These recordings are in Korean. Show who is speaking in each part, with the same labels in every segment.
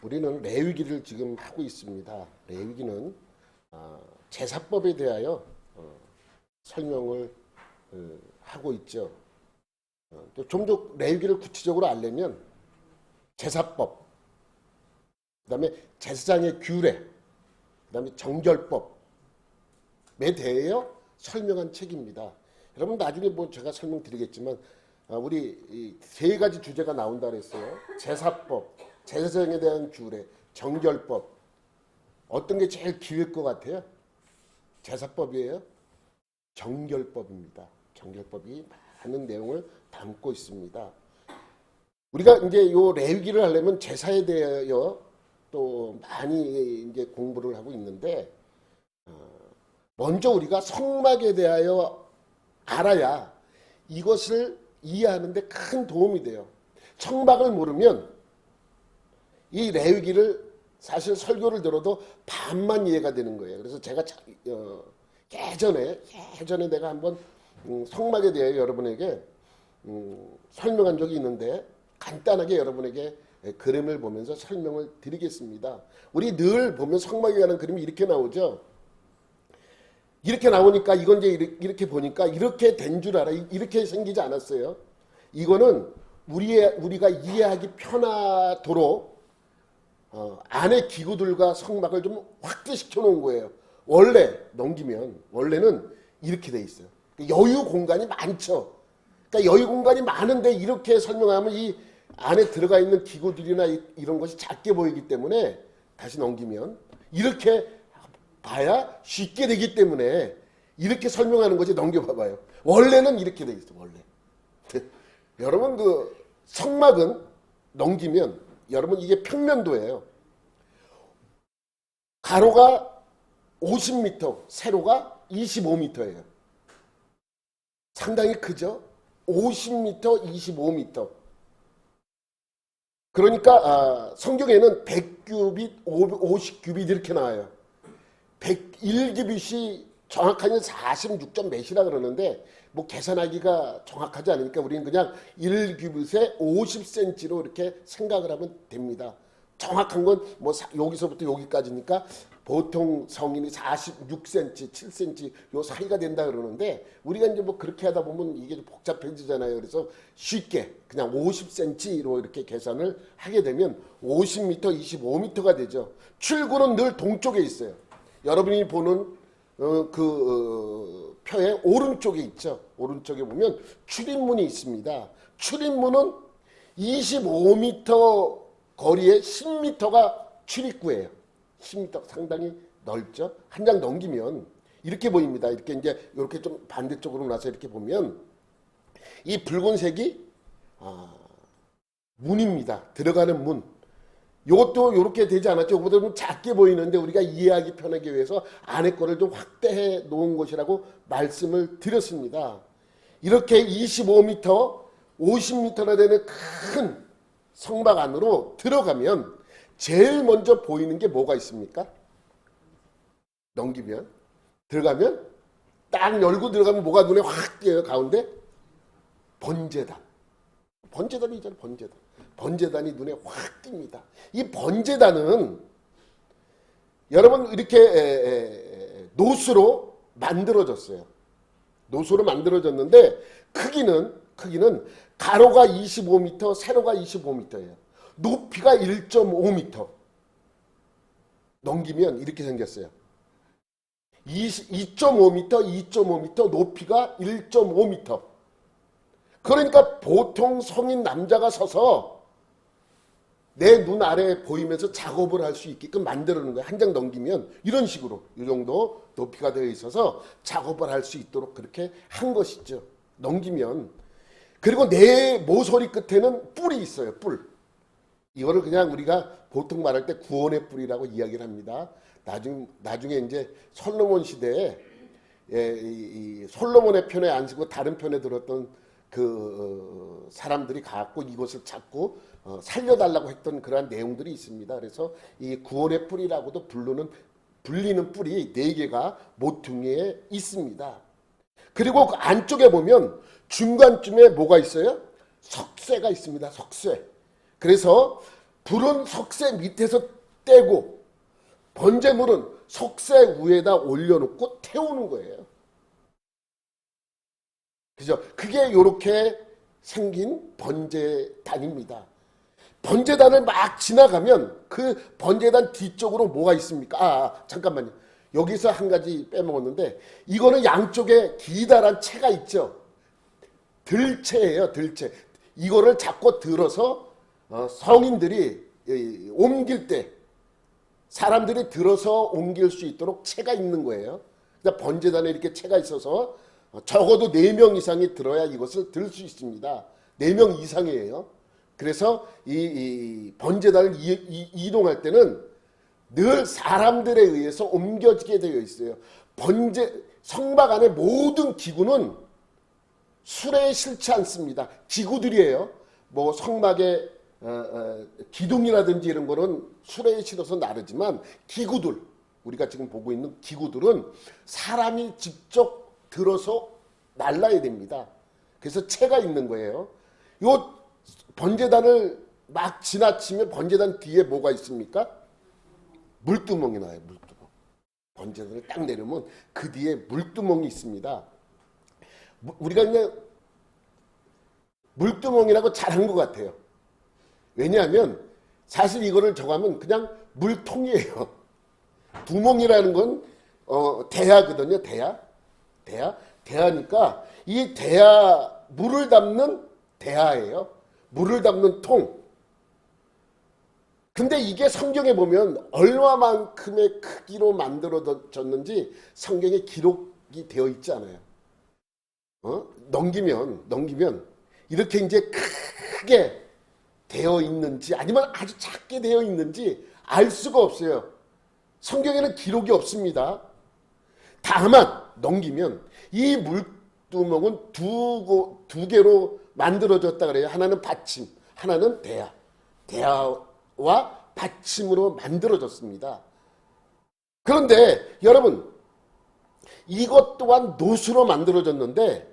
Speaker 1: 우리는 레위기를 지금 하고 있습니다. 레위기는 제사법에 대하여 설명을 하고 있죠. 좀 더 레위기를 구체적으로 알려면 제사법, 그다음에 제사장의 규례, 그다음에 정결법에 대하여 설명한 책입니다. 여러분 나중에 뭐 제가 설명드리겠지만 우리 세 가지 주제가 나온다 그랬어요. 제사법, 제사장에 대한 규례, 정결법. 어떤 게 제일 기일 것 같아요? 제사법이에요? 정결법입니다. 정결법이 많은 내용을 담고 있습니다. 우리가 이제 요 레위기를 하려면 제사에 대하여 또 많이 이제 공부를 하고 있는데 먼저 우리가 성막에 대하여 알아야 이것을 이해하는 데 큰 도움이 돼요. 성막을 모르면 이 레위기를 사실 설교를 들어도 반만 이해가 되는 거예요. 그래서 제가 예전에 내가 한번 성막에 대해 여러분에게 설명한 적이 있는데 간단하게 여러분에게 그림을 보면서 설명을 드리겠습니다. 우리 늘 보면 성막에 관한 그림이 이렇게 나오죠. 이렇게 나오니까 이건 이제 이렇게 보니까 이렇게 된 줄 알아. 이렇게 생기지 않았어요. 이거는 우리가 이해하기 편하도록 안에 기구들과 성막을 좀 확대시켜 놓은 거예요. 원래는 이렇게 돼 있어요. 여유 공간이 많죠. 그러니까 여유 공간이 많은데 이렇게 설명하면 이 안에 들어가 있는 기구들이나 이런 것이 작게 보이기 때문에 다시 넘기면 이렇게 봐야 쉽게 되기 때문에 이렇게 설명하는 거지. 넘겨봐봐요. 원래는 이렇게 돼 있어. 원래. 여러분 그 성막은 넘기면 여러분 이게 평면도예요. 가로가 50m, 세로가 25m예요. 상당히 크죠? 50m, 25m. 그러니까 성경에는 100규빗, 50규빗 이렇게 나와요. 1규빗이 정확하게 46점 몇이라 그러는데 뭐 계산하기가 정확하지 않으니까 우리는 그냥 1규빗에 50cm로 이렇게 생각을 하면 됩니다. 정확한 건 뭐 여기서부터 여기까지니까 보통 성인이 46cm, 7cm 요 사이가 된다 그러는데 우리가 이제 뭐 그렇게 하다 보면 이게 좀 복잡해지잖아요. 그래서 쉽게 그냥 50cm로 이렇게 계산을 하게 되면 50m, 25m가 되죠. 출구는 늘 동쪽에 있어요. 여러분이 보는 표의 오른쪽에 있죠. 오른쪽에 보면 출입문이 있습니다. 출입문은 25m 거리에 10m가 출입구예요. 10m 상당히 넓죠. 한 장 넘기면 이렇게 보입니다. 이렇게 이렇게 좀 반대쪽으로 나서 이렇게 보면 이 붉은색이 문입니다. 들어가는 문. 이것도 이렇게 되지 않았죠. 이것보다 좀 작게 보이는데 우리가 이해하기 편하기 위해서 안에 거를 좀 확대해 놓은 것이라고 말씀을 드렸습니다. 이렇게 25m, 50m나 되는 큰 성막 안으로 들어가면 제일 먼저 보이는 게 뭐가 있습니까? 넘기면 들어가면 딱 열고 들어가면 뭐가 눈에 확 띄어요. 가운데 번제단. 번제단이잖아요. 번제단. 번제단이 눈에 확 띕니다. 이 번제단은 여러분 이렇게 노수로 만들어졌어요. 노수로 만들어졌는데 크기는 가로가 25m, 세로가 25m예요. 높이가 1.5m. 넘기면 이렇게 생겼어요. 2.5m, 2.5m, 높이가 1.5m. 그러니까 보통 성인 남자가 서서 내 눈 아래에 보이면서 작업을 할 수 있게끔 만들어 놓은 거예요. 한 장 넘기면 이런 식으로 이 정도 높이가 되어 있어서 작업을 할 수 있도록 그렇게 한 것이죠. 넘기면. 그리고 내 모서리 끝에는 뿔이 있어요. 뿔. 이거를 그냥 우리가 보통 말할 때 구원의 뿔이라고 이야기를 합니다. 나중에 이제 솔로몬 시대에 이 솔로몬의 편에 안 쓰고 다른 편에 들었던 그 사람들이 가고 이것을 찾고 살려달라고 했던 그러한 내용들이 있습니다. 그래서 이 구원의 뿔이라고도 불리는 뿔이 4개가 모퉁이에 있습니다. 그리고 그 안쪽에 보면 중간쯤에 뭐가 있어요? 석쇠가 있습니다. 석쇠. 그래서 불은 석쇠 밑에서 떼고 번제물은 석쇠 위에다 올려놓고 태우는 거예요. 그죠? 그게 이렇게 생긴 번제단입니다. 번제단을 막 지나가면 그 번제단 뒤쪽으로 뭐가 있습니까? 잠깐만요. 여기서 한 가지 빼먹었는데 이거는 양쪽에 기다란 채가 있죠. 들채예요. 들채. 이거를 잡고 들어서 성인들이 옮길 때 사람들이 들어서 옮길 수 있도록 채가 있는 거예요. 그러니까 번제단에 이렇게 채가 있어서 적어도 4명 이상이 들어야 이것을 들 수 있습니다. 4명 이상이에요. 그래서 이 번제단을 이동할 때는 늘 사람들에 의해서 옮겨지게 되어 있어요. 성막 안의 모든 기구는 수레에 실지 않습니다. 기구들이에요. 뭐 성막의 기둥이라든지 이런 거는 수레에 실어서 나르지만 기구들, 우리가 지금 보고 있는 기구들은 사람이 직접 들어서 날라야 됩니다. 그래서 채가 있는 거예요. 요 번제단을 막 지나치면 번제단 뒤에 뭐가 있습니까? 물두멍이 나와요. 물두멍. 번제단을 딱 내려면 그 뒤에 물두멍이 있습니다. 우리가 그냥 물두멍이라고 잘한 것 같아요. 왜냐하면 사실 이거를 저거하면 그냥 물통이에요. 두멍이라는 건 대야거든요. 대야니까 이 대야 물을 담는 대야예요. 물을 담는 통. 근데 이게 성경에 보면 얼마만큼의 크기로 만들어졌는지 성경에 기록이 되어 있지 않아요. 넘기면 이렇게 이제 크게 되어 있는지 아니면 아주 작게 되어 있는지 알 수가 없어요. 성경에는 기록이 없습니다. 다만 넘기면 이 물두멍은 두 개로 만들어졌다 그래요. 하나는 받침, 하나는 대야. 대야와 받침으로 만들어졌습니다. 그런데 여러분 이것 또한 노수로 만들어졌는데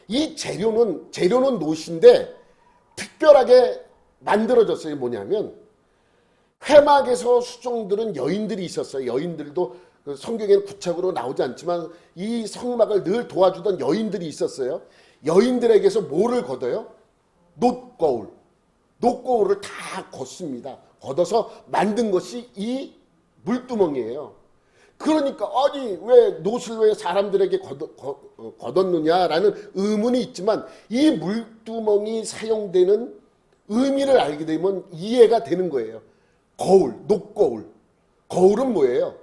Speaker 1: 이 재료는 노수인데 특별하게 만들어졌어요. 뭐냐면 회막에서 수종들은 여인들이 있었어요. 여인들도 성경에는 구체적으로 나오지 않지만 이 성막을 늘 도와주던 여인들이 있었어요. 여인들에게서 뭐를 걷어요? 놋거울. 놋거울을 다 걷습니다. 걷어서 만든 것이 이 물두멍이에요. 그러니까 아니 왜 놋을 왜 사람들에게 걷었느냐라는 의문이 있지만 이 물두멍이 사용되는 의미를 알게 되면 이해가 되는 거예요. 거울, 놋거울. 거울은 뭐예요?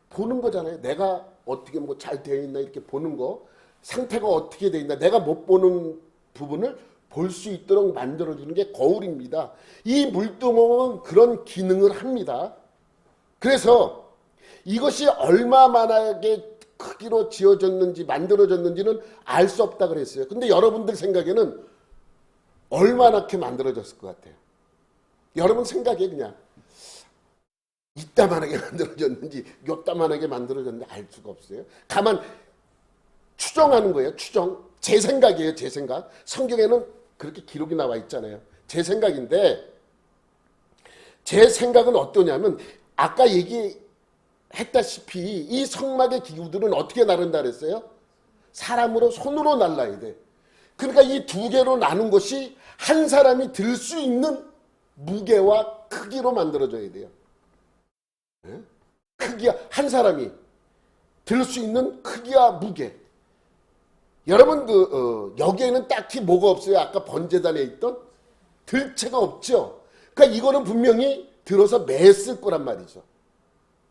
Speaker 1: 보는 거잖아요. 내가 어떻게 뭐 잘 되어 있나 이렇게 보는 거. 상태가 어떻게 되어 있나. 내가 못 보는 부분을 볼 수 있도록 만들어주는 게 거울입니다. 이 물두멍은 그런 기능을 합니다. 그래서 이것이 얼마만하게 크기로 지어졌는지 만들어졌는지는 알 수 없다 그랬어요. 근데 여러분들 생각에는 얼마나 게 만들어졌을 것 같아요? 여러분 생각에 그냥 이따만하게 만들어졌는지 요따만하게 만들어졌는지 알 수가 없어요. 가만 추정하는 거예요. 추정. 제 생각이에요. 제 생각. 성경에는 그렇게 기록이 나와 있잖아요. 제 생각인데 제 생각은 어떠냐면 아까 얘기했다시피 이 성막의 기구들은 어떻게 나른다 그랬어요? 사람으로 손으로 날라야 돼. 그러니까 이 두 개로 나눈 것이 한 사람이 들 수 있는 무게와 크기로 만들어져야 돼요. 크기와 한 사람이 들 수 있는 크기와 무게. 여러분 여기에는 딱히 뭐가 없어요. 아까 번제단에 있던 들채가 없죠. 그러니까 이거는 분명히 들어서 맸을 거란 말이죠.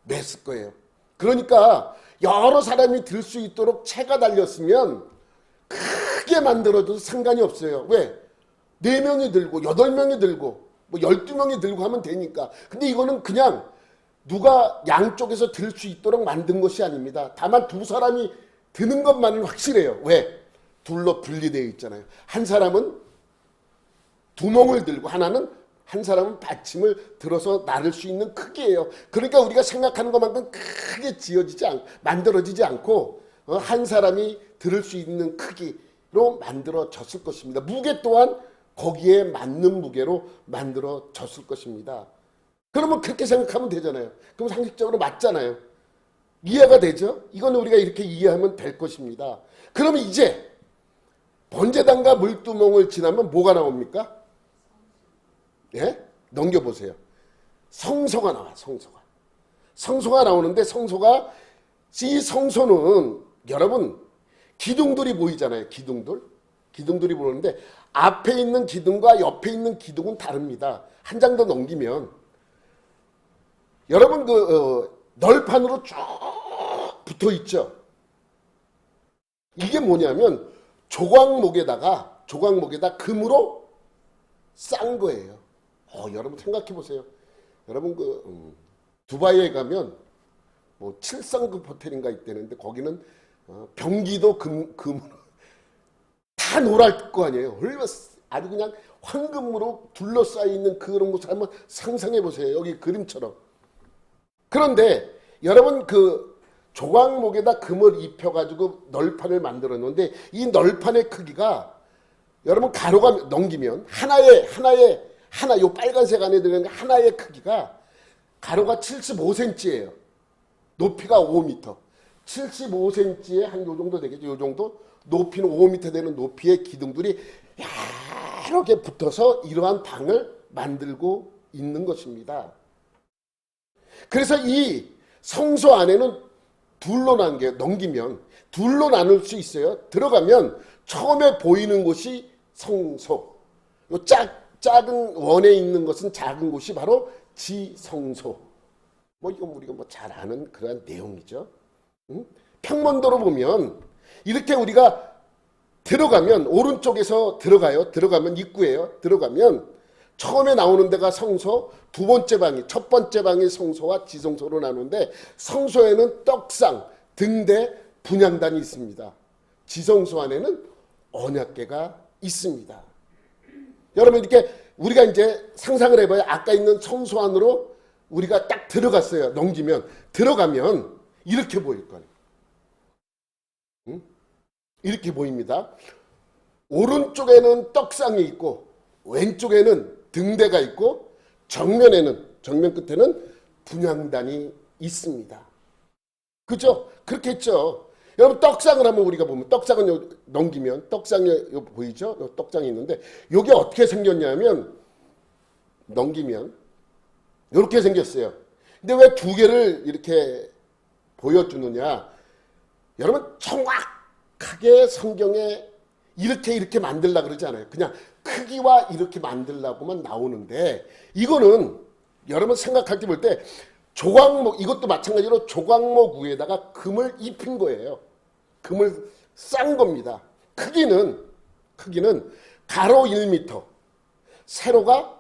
Speaker 1: 맸을 거예요. 그러니까 여러 사람이 들 수 있도록 채가 달렸으면 크게 만들어도 상관이 없어요. 왜? 4명이 들고 8명이 들고 뭐 12명이 들고 하면 되니까. 근데 이거는 그냥 누가 양쪽에서 들 수 있도록 만든 것이 아닙니다. 다만 두 사람이 드는 것만은 확실해요. 왜? 둘로 분리되어 있잖아요. 한 사람은 두멍을 들고 한 사람은 받침을 들어서 나를 수 있는 크기예요. 그러니까 우리가 생각하는 것만큼 크게 만들어지지 않고 한 사람이 들을 수 있는 크기로 만들어졌을 것입니다. 무게 또한 거기에 맞는 무게로 만들어졌을 것입니다. 그러면 그렇게 생각하면 되잖아요. 그럼 상식적으로 맞잖아요. 이해가 되죠? 이건 우리가 이렇게 이해하면 될 것입니다. 그러면 이제 번제단과 물두멍을 지나면 뭐가 나옵니까? 예? 넘겨보세요. 성소가 나와. 성소가 나오는데 이 성소는 여러분 기둥들이 보이잖아요. 기둥들이 보이는데 앞에 있는 기둥과 옆에 있는 기둥은 다릅니다. 한 장 더 넘기면 여러분 널판으로 쭉 붙어 있죠. 이게 뭐냐면 조각목에다 금으로 싼 거예요. 여러분 생각해 보세요. 여러분 두바이에 가면 뭐 7성급 호텔인가 있다는데 거기는 변기도 금으로 다 노랄 거 아니에요. 얼마나 아주 그냥 황금으로 둘러싸여 있는 그런 모습 한번 상상해 보세요. 여기 그림처럼. 그런데 여러분 조각목에다 금을 입혀가지고 널판을 만들어 놓는데 이 널판의 크기가 여러분 가로가 넘기면 하나 요 빨간색 안에 들어있는 하나의 크기가 가로가 75cm예요. 높이가 5m. 75cm에 한 요 정도 되겠죠. 요 정도 높이는 5m 되는 높이의 기둥들이 여러 개 붙어서 이러한 방을 만들고 있는 것입니다. 그래서 이 성소 안에는 둘로 넘기면 둘로 나눌 수 있어요. 들어가면 처음에 보이는 곳이 성소. 요 작은 원에 있는 것은 작은 곳이 바로 지성소. 이건 우리가 잘 아는 그런 내용이죠. 평문도로 보면 이렇게 우리가 들어가면 오른쪽에서 들어가면 입구예요. 들어가면 처음에 나오는 데가 성소, 첫 번째 방이 성소와 지성소로 나누는데 성소에는 떡상, 등대, 분향단이 있습니다. 지성소 안에는 언약궤가 있습니다. 여러분 이렇게 우리가 이제 상상을 해봐요. 아까 있는 성소 안으로 우리가 딱 들어갔어요. 들어가면 이렇게 보일 거예요. 이렇게 보입니다. 오른쪽에는 떡상이 있고 왼쪽에는 등대가 있고 정면 끝에는 분향단이 있습니다. 그죠? 그렇게 했죠. 여러분 떡상을 한번 우리가 보면 떡상은 넘기면 떡상이 보이죠? 떡상이 있는데 이게 어떻게 생겼냐면 넘기면 이렇게 생겼어요. 근데 왜 두 개를 이렇게 보여주느냐? 여러분 정확하게 성경에 이렇게 만들려고 그러지 않아요. 그냥 크기와 이렇게 만들려고만 나오는데 이거는 여러분 생각할 때 볼 때 조각목 이것도 마찬가지로 조각목 위에다가 금을 입힌 거예요. 금을 싼 겁니다. 크기는 가로 1m, 세로가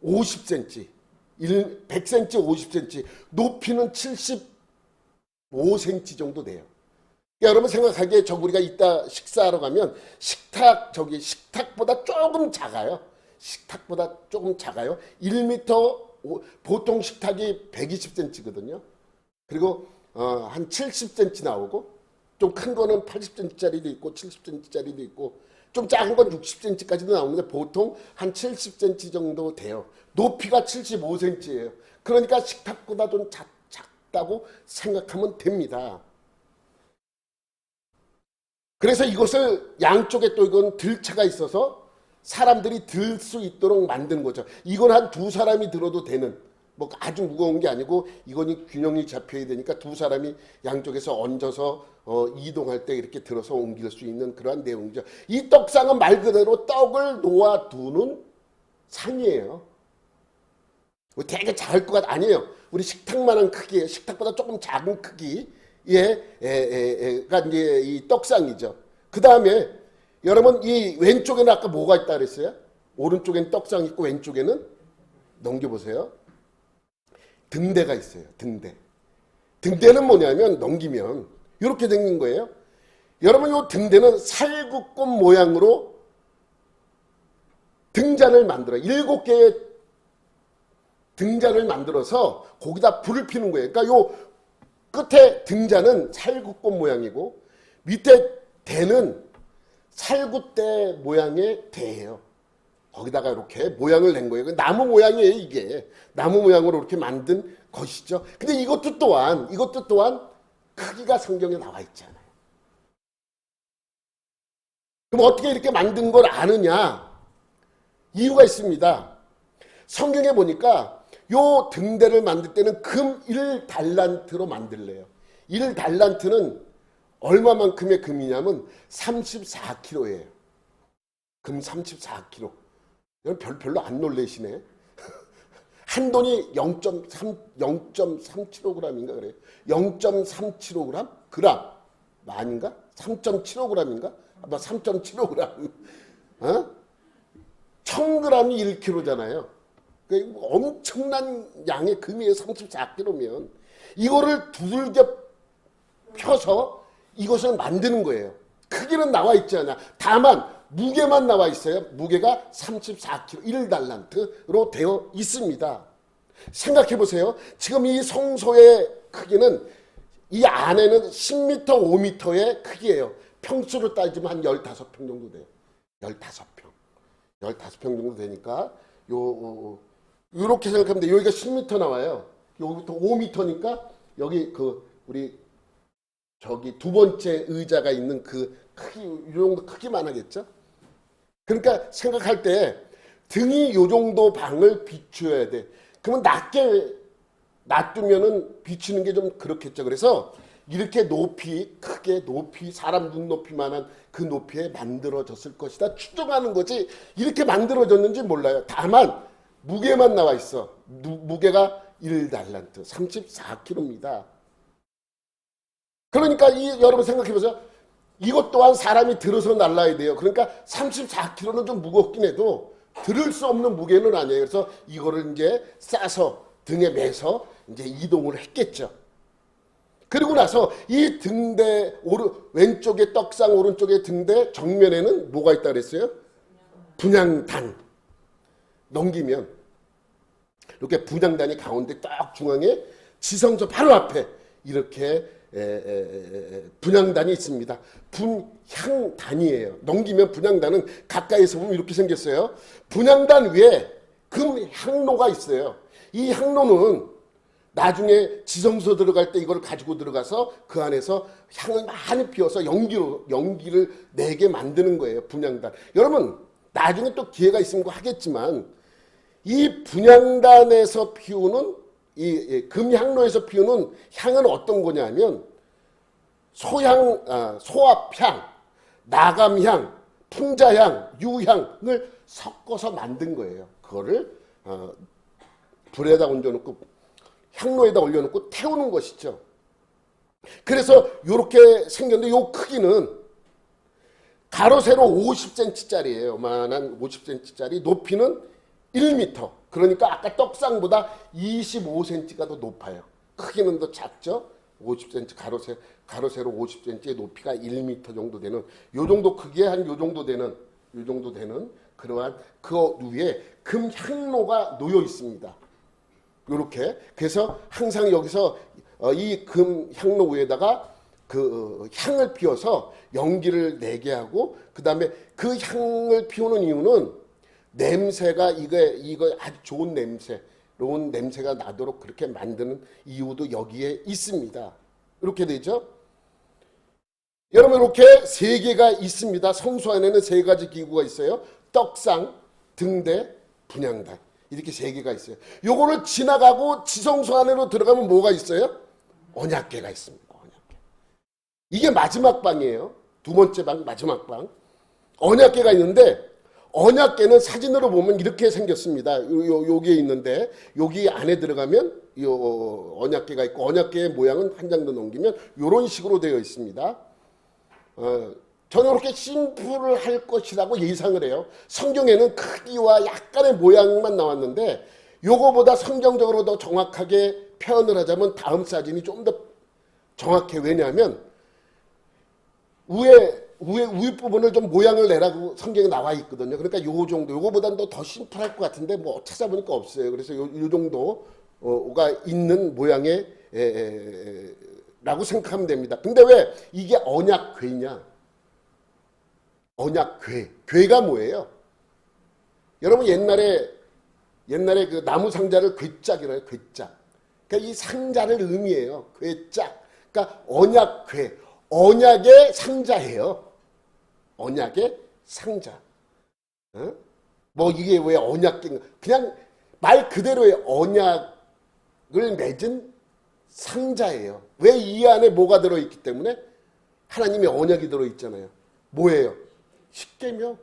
Speaker 1: 50cm, 100cm, 50cm, 높이는 75cm 정도 돼요. 여러분 생각하기에 우리가 이따 식사하러 가면 식탁보다 조금 작아요. 1m, 보통 식탁이 120cm거든요. 그리고 한 70cm 나오고 좀 큰 거는 80cm짜리도 있고 70cm짜리도 있고 좀 작은 건 60cm까지도 나오는데 보통 한 70cm 정도 돼요. 높이가 75cm예요. 그러니까 식탁보다 좀 작다고 생각하면 됩니다. 그래서 이것을 양쪽에 또 이건 들차가 있어서 사람들이 들 수 있도록 만든 거죠. 이건 한 두 사람이 들어도 되는 아주 무거운 게 아니고 이건 균형이 잡혀야 되니까 두 사람이 양쪽에서 얹어서 이동할 때 이렇게 들어서 옮길 수 있는 그러한 내용이죠. 이 떡상은 말 그대로 떡을 놓아두는 상이에요. 되게 작을 것 아니에요. 우리 식탁만한 크기예요. 식탁보다 조금 작은 크기가 이제 이 떡상이죠. 그 다음에 여러분 이 왼쪽에는 아까 뭐가 있다 그랬어요? 오른쪽에는 떡상이 있고 왼쪽에는 넘겨보세요. 등대가 있어요. 등대는 뭐냐면 넘기면 이렇게 생긴 거예요. 여러분 이 등대는 살구꽃 모양으로 등잔을 만들어요. 7개의 등잔을 만들어서 거기다 불을 피는 거예요. 그러니까 요 끝에 등잔은 살구꽃 모양이고 밑에 대는 살구대 모양의 대예요. 거기다가 이렇게 모양을 낸 거예요. 나무 모양이에요, 이게. 나무 모양으로 이렇게 만든 것이죠. 근데 이것도 또한 크기가 성경에 나와 있잖아요. 그럼 어떻게 이렇게 만든 걸 아느냐? 이유가 있습니다. 성경에 보니까 요 등대를 만들 때는 금 1달란트로 만들래요. 1달란트는 얼마만큼의 금이냐면 34kg예요. 금 34kg. 이건 별로 안 놀래시네. 한 돈이 0.3kg인가 그래요. 0.3kg? 그람. 아닌가? 3.75g인가? 아마 3.75g. 어? 1000g이 1kg잖아요. 그러니까 엄청난 양의 금이에요. 34kg면. 이거를 두들겨 펴서 이것을 만드는 거예요. 크기는 나와 있지 않아. 다만 무게만 나와 있어요. 무게가 34kg, 1달란트로 되어 있습니다. 생각해 보세요. 지금 이 성소의 크기는 이 안에는 10m, 5m의 크기예요. 평수로 따지면 한 15평 정도 돼요. 15평. 15평 정도 되니까 요렇게 생각하면 돼. 여기가 10m 나와요. 여기부터 5m니까 여기 우리 저기 두 번째 의자가 있는 그 크기, 이 정도 크기만 하겠죠? 그러니까 생각할 때 등이 요 정도 방을 비추어야 돼. 그러면 낮게 놔두면은 비추는 게 좀 그렇겠죠. 그래서 이렇게 크게 사람 눈 높이만한 그 높이에 만들어졌을 것이다. 추정하는 거지 이렇게 만들어졌는지 몰라요. 다만 무게만 나와 있어. 무게가 1달란트, 34kg입니다. 그러니까 여러분 생각해 보세요. 이것 또한 사람이 들어서 날라야 돼요. 그러니까 34kg는 좀 무겁긴 해도 들을 수 없는 무게는 아니에요. 그래서 이거를 이제 싸서 등에 매서 이제 이동을 했겠죠. 그리고 나서 이 등대 왼쪽에 떡상, 오른쪽에 등대 정면에는 뭐가 있다 그랬어요? 분향단. 넘기면 이렇게 분향단이 가운데 딱 중앙에 지성소 바로 앞에 이렇게 분향단이 있습니다. 분향단이에요. 넘기면 분향단은 가까이서 보면 이렇게 생겼어요. 분향단 위에 금 향로가 있어요. 이 향로는 나중에 지성소 들어갈 때 이걸 가지고 들어가서 그 안에서 향을 많이 피워서 연기를 내게 만드는 거예요. 분향단. 여러분 나중에 또 기회가 있으면 하겠지만 이 분향단에서 피우는 이 금향로에서 피우는 향은 어떤 거냐면 소합향, 나감향, 풍자향, 유향을 섞어서 만든 거예요. 그거를 불에다 얹어놓고 향로에다 올려놓고 태우는 것이죠. 그래서 이렇게 생겼는데 이 크기는 가로 세로 50cm짜리예요. 요만한 50cm짜리, 높이는 1m. 그러니까 아까 떡상보다 25cm가 더 높아요. 크기는 더 작죠. 50cm 가로 세로 50cm의 높이가 1m 정도 되는 요 정도 크기에 한 요 정도 되는 그러한 그 위에 금 향로가 놓여 있습니다. 요렇게. 그래서 항상 여기서 이 금 향로 위에다가 그 향을 피워서 연기를 내게 하고, 그 다음에 그 향을 피우는 이유는 냄새가 이거 아주 좋은 냄새가 나도록 그렇게 만드는 이유도 여기에 있습니다. 이렇게 되죠. 여러분 이렇게 세 개가 있습니다. 성소 안에는 세 가지 기구가 있어요. 떡상, 등대, 분향단. 이렇게 세 개가 있어요. 요거를 지나가고 지성소 안으로 들어가면 뭐가 있어요? 언약궤가 있습니다. 언약궤. 이게 마지막 방이에요. 두 번째 방, 마지막 방. 언약궤가 있는데 언약궤는 사진으로 보면 이렇게 생겼습니다. 여기에 있는데 여기 안에 들어가면 요 언약궤가 있고, 언약궤의 모양은 한 장 더 넘기면 이런 식으로 되어 있습니다. 저는 이렇게 심플을 할 것이라고 예상을 해요. 성경에는 크기와 약간의 모양만 나왔는데 요거보다 성경적으로 더 정확하게 표현을 하자면 다음 사진이 좀 더 정확해. 왜냐하면 위 부분을 좀 모양을 내라고 성경에 나와 있거든요. 그러니까 요 정도, 요거보다는 더 심플할 것 같은데 뭐 찾아보니까 없어요. 그래서 요 정도가 있는 모양의 라고 생각하면 됩니다. 근데 왜 이게 언약궤냐? 언약궤. 궤가 뭐예요? 여러분 옛날에 그 나무 상자를 괴짝이라고 해요. 괴짝. 그러니까 이 상자를 의미해요. 괴짝. 그러니까 언약궤. 언약의 상자예요. 언약의 상자. 어? 뭐 이게 왜 언약궤인가? 그냥 말 그대로의 언약을 맺은 상자예요. 왜 이 안에 뭐가 들어있기 때문에? 하나님의 언약이 들어있잖아요. 뭐예요? 십계명.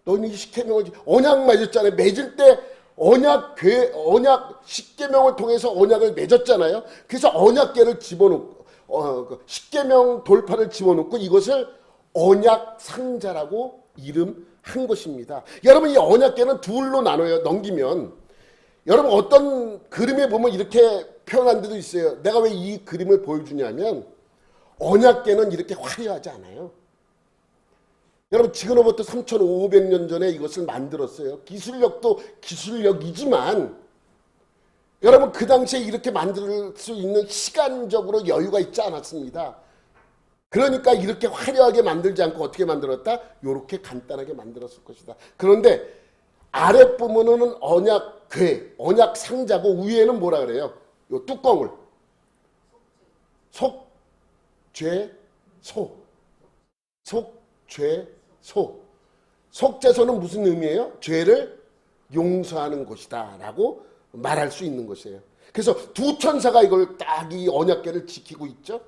Speaker 1: 너는 이 십계명을 언약 맺었잖아요. 맺을 때 언약 십계명을 통해서 언약을 맺었잖아요. 그래서 언약궤를 집어넣고 십계명 돌판을 집어넣고 이것을 언약 상자라고 이름한 것입니다. 여러분 이 언약궤는 둘로 나눠요. 넘기면 여러분 어떤 그림에 보면 이렇게 표현한 데도 있어요. 내가 왜 이 그림을 보여주냐면 언약궤는 이렇게 화려하지 않아요. 여러분 지금으로부터 3,500년 전에 이것을 만들었어요. 기술력도 기술력이지만 여러분 그 당시에 이렇게 만들 수 있는 시간적으로 여유가 있지 않았습니다. 그러니까 이렇게 화려하게 만들지 않고 어떻게 만들었다? 이렇게 간단하게 만들었을 것이다. 그런데 아랫부분은 언약궤, 언약상자고 위에는 뭐라 그래요? 요 뚜껑을 속죄소는 무슨 의미예요? 죄를 용서하는 곳이다 라고 말할 수 있는 것이에요. 그래서 두 천사가 이걸 딱 이 언약궤를 지키고 있죠.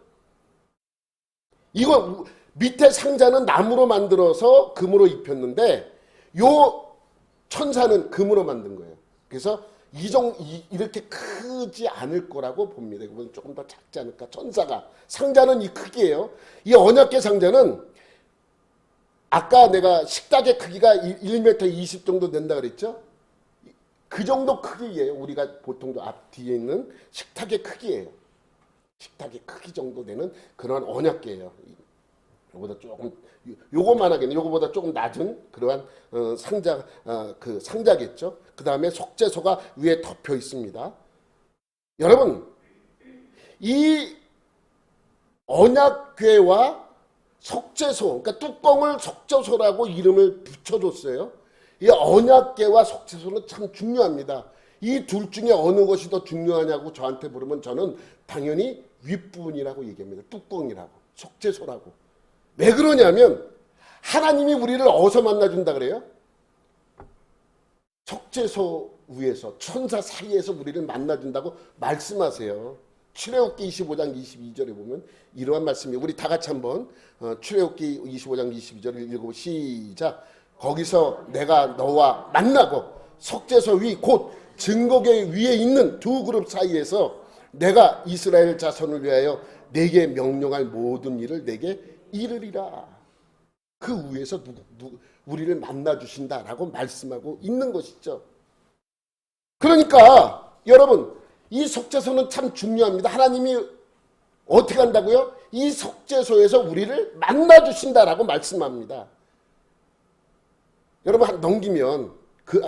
Speaker 1: 이거 밑에 상자는 나무로 만들어서 금으로 입혔는데 요 천사는 금으로 만든 거예요. 그래서 이렇게 크지 않을 거라고 봅니다. 이건 조금 더 작지 않을까. 천사가 상자는 이 크기예요. 이 언약궤 상자는 아까 내가 식탁의 크기가 1m 20 정도 된다 그랬죠? 그 정도 크기예요. 우리가 보통 앞뒤에 있는 식탁의 크기예요. 식탁의 크기 정도 되는 그런 언약궤예요. 요거보다 조금 요거만하게는 요거보다 조금 낮은 그러한 상자 그 상자겠죠. 그 다음에 속죄소가 위에 덮여 있습니다. 여러분 이 언약궤와 속죄소, 그러니까 뚜껑을 속죄소라고 이름을 붙여줬어요. 이 언약궤와 속죄소는 참 중요합니다. 이 둘 중에 어느 것이 더 중요하냐고 저한테 물으면 저는 당연히 윗부분이라고 얘기합니다. 뚜껑이라고, 속죄소라고. 왜 그러냐면 하나님이 우리를 어디서 만나준다 그래요? 속죄소 위에서 천사 사이에서 우리를 만나준다고 말씀하세요. 출애굽기 25장 22절에 보면 이러한 말씀이에요. 우리 다 같이 한번 출애굽기 25장 22절을 읽고 시작. 거기서 내가 너와 만나고 속죄소 위 곧 증거궤 위에 있는 두 그룹 사이에서 내가 이스라엘 자손을 위하여 내게 명령할 모든 일을 내게 이르리라. 그 위에서 우리를 만나주신다라고 말씀하고 있는 것이죠. 그러니까 여러분 이 속죄소는 참 중요합니다. 하나님이 어떻게 한다고요? 이 속죄소에서 우리를 만나주신다라고 말씀합니다. 여러분 넘기면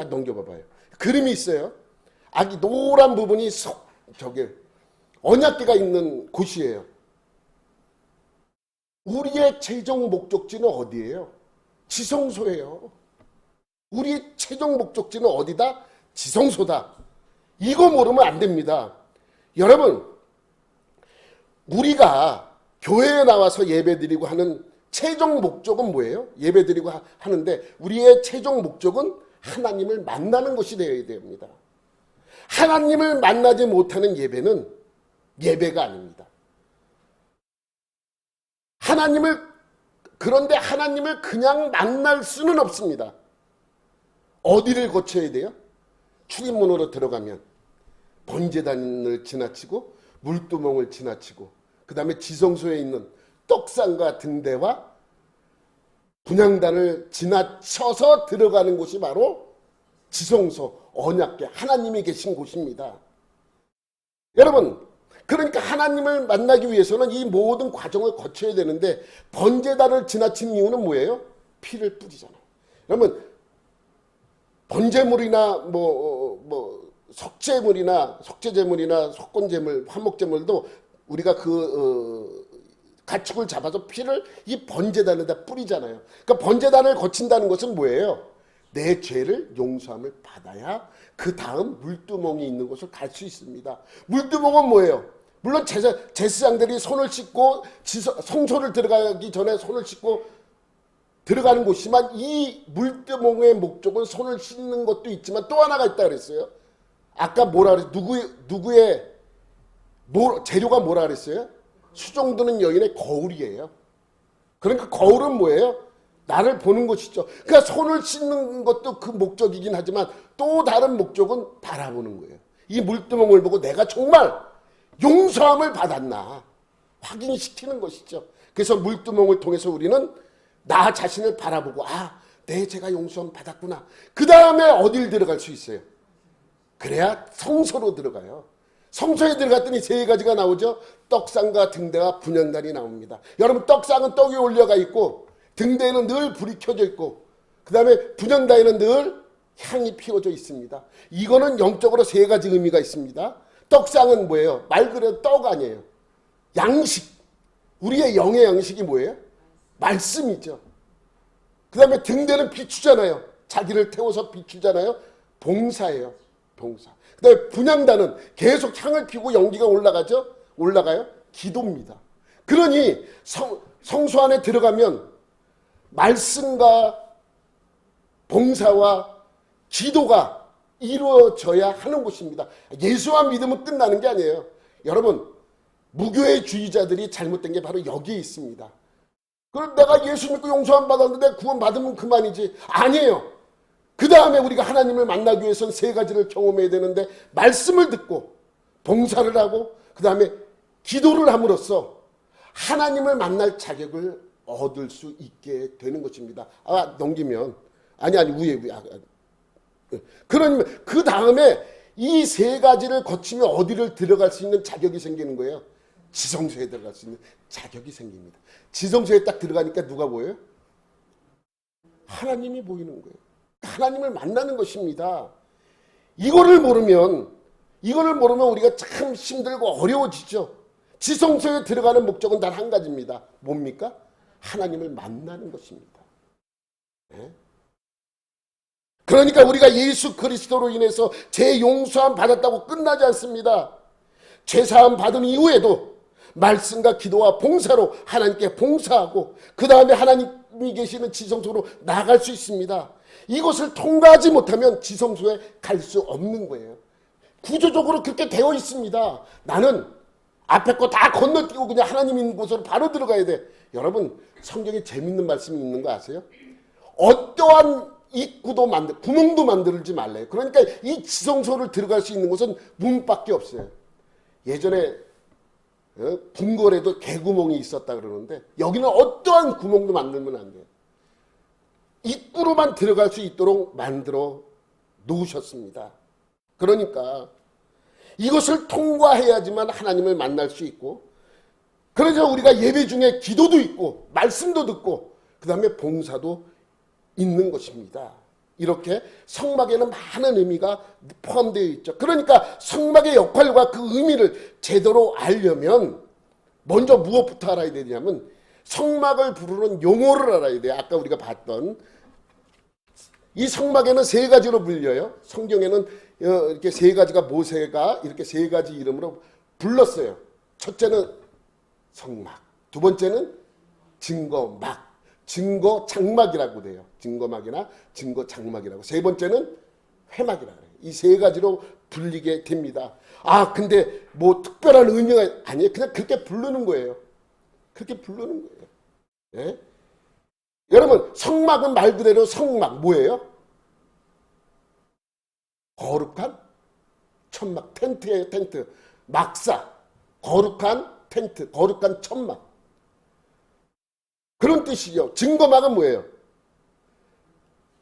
Speaker 1: 넘겨봐봐요. 그림이 있어요. 아기 노란 부분이 저게 언약궤가 있는 곳이에요. 우리의 최종 목적지는 어디예요? 지성소예요. 우리의 최종 목적지는 어디다? 지성소다. 이거 모르면 안 됩니다. 여러분 우리가 교회에 나와서 예배드리고 하는 최종 목적은 뭐예요? 예배드리고 하는데 우리의 최종 목적은 하나님을 만나는 것이 되어야 됩니다. 하나님을 만나지 못하는 예배는 예배가 아닙니다. 그런데 하나님을 그냥 만날 수는 없습니다. 어디를 거쳐야 돼요? 출입문으로 들어가면 번제단을 지나치고 물두멍을 지나치고 그 다음에 지성소에 있는 떡상과 등대와 분향단을 지나쳐서 들어가는 곳이 바로 지성소, 언약궤, 하나님이 계신 곳입니다. 여러분 그러니까 하나님을 만나기 위해서는 이 모든 과정을 거쳐야 되는데 번제단을 지나친 이유는 뭐예요? 피를 뿌리잖아요. 여러분 번제물이나 속죄물이나 속죄제물이나 속건제물, 화목제물도 우리가 가축을 잡아서 피를 이 번제단에다 뿌리잖아요. 그러니까 번제단을 거친다는 것은 뭐예요? 내 죄를 용서함을 받아야 그 다음 물두멍이 있는 곳을 갈 수 있습니다. 물두멍은 뭐예요? 물론 제사장들이 손을 씻고 성소를 들어가기 전에 손을 씻고 들어가는 곳이지만 이 물두멍의 목적은 손을 씻는 것도 있지만 또 하나가 있다 그랬어요. 아까 뭐라 그랬어요? 누구의 재료가 뭐라 그랬어요? 수종드는 여인의 거울이에요. 그러니까 거울은 뭐예요? 나를 보는 것이죠. 그러니까 손을 씻는 것도 그 목적이긴 하지만 또 다른 목적은 바라보는 거예요. 이 물두멍을 보고 내가 정말 용서함을 받았나 확인시키는 것이죠. 그래서 물두멍을 통해서 우리는 나 자신을 바라보고 내 죄가 용서함 받았구나. 그 다음에 어딜 들어갈 수 있어요? 그래야 성소로 들어가요. 성소에 들어갔더니 세 가지가 나오죠. 떡상과 등대와 분향단이 나옵니다. 여러분 떡상은 떡이 올려가 있고 등대에는 늘 불이 켜져 있고 그 다음에 분향단에는 늘 향이 피워져 있습니다. 이거는 영적으로 세 가지 의미가 있습니다. 떡상은 뭐예요? 말 그대로 떡 아니에요. 양식. 우리의 영의 양식이 뭐예요? 말씀이죠. 그 다음에 등대는 비추잖아요. 자기를 태워서 비추잖아요. 봉사예요. 봉사. 그 다음에 분향단은 계속 향을 피우고 연기가 올라가요. 기도입니다. 그러니 성소 안에 들어가면 말씀과 봉사와 기도가 이루어져야 하는 곳입니다. 예수와 믿으면 끝나는 게 아니에요. 여러분 무교회주의자들이 잘못된 게 바로 여기에 있습니다. 그럼 내가 예수 믿고 용서함 받았는데 구원 받으면 그만이지. 아니에요. 그 다음에 우리가 하나님을 만나기 위해서는 세 가지를 경험해야 되는데 말씀을 듣고 봉사를 하고 그 다음에 기도를 함으로써 하나님을 만날 자격을 얻을 수 있게 되는 것입니다. 넘기면 아니 위에 그러면 그 다음에 이 세 가지를 거치면 어디를 들어갈 수 있는 자격이 생기는 거예요. 지성소에 들어갈 수 있는 자격이 생깁니다. 지성소에 딱 들어가니까 누가 보여요? 하나님이 보이는 거예요. 하나님을 만나는 것입니다. 이거를 모르면 우리가 참 힘들고 어려워지죠. 지성소에 들어가는 목적은 단 한 가지입니다. 뭡니까? 하나님을 만나는 것입니다. 네? 그러니까 우리가 예수 그리스도로 인해서 죄 용서함 받았다고 끝나지 않습니다. 죄사함 받은 이후에도 말씀과 기도와 봉사로 하나님께 봉사하고 그 다음에 하나님이 계시는 지성소로 나갈 수 있습니다. 이것을 통과하지 못하면 지성소에 갈 수 없는 거예요. 구조적으로 그렇게 되어 있습니다. 나는 앞에 거 다 건너뛰고 그냥 하나님 있는 곳으로 바로 들어가야 돼. 여러분 성경에 재밌는 말씀이 있는 거 아세요? 어떠한 입구도 구멍도 만들지 말래요. 그러니까 이 지성소를 들어갈 수 있는 곳은 문밖에 없어요. 예전에 궁궐에도 개구멍이 있었다 그러는데 여기는 어떠한 구멍도 만들면 안 돼요. 입구로만 들어갈 수 있도록 만들어 놓으셨습니다. 그러니까 이것을 통과해야지만 하나님을 만날 수 있고 그래서 우리가 예배 중에 기도도 있고 말씀도 듣고 그 다음에 봉사도 있는 것입니다. 이렇게 성막에는 많은 의미가 포함되어 있죠. 그러니까 성막의 역할과 그 의미를 제대로 알려면 먼저 무엇부터 알아야 되냐면 성막을 부르는 용어를 알아야 돼요. 아까 우리가 봤던 이 성막에는 세 가지로 불려요. 성경에는 이렇게 세 가지가 모세가 이렇게 세 가지 이름으로 불렀어요. 첫째는 성막, 두 번째는 증거막, 증거장막이라고 돼요. 증거막이나 증거장막이라고. 세 번째는 회막이라고 해요. 이 세 가지로 불리게 됩니다. 근데 뭐 특별한 의미가 아니에요. 그냥 그렇게 부르는 거예요. 그렇게 부르는 거예요. 예? 여러분 성막은 말 그대로 성막 뭐예요? 거룩한 천막, 텐트예요. 텐트. 막사, 거룩한 텐트, 거룩한 천막. 그런 뜻이죠. 증거막은 뭐예요?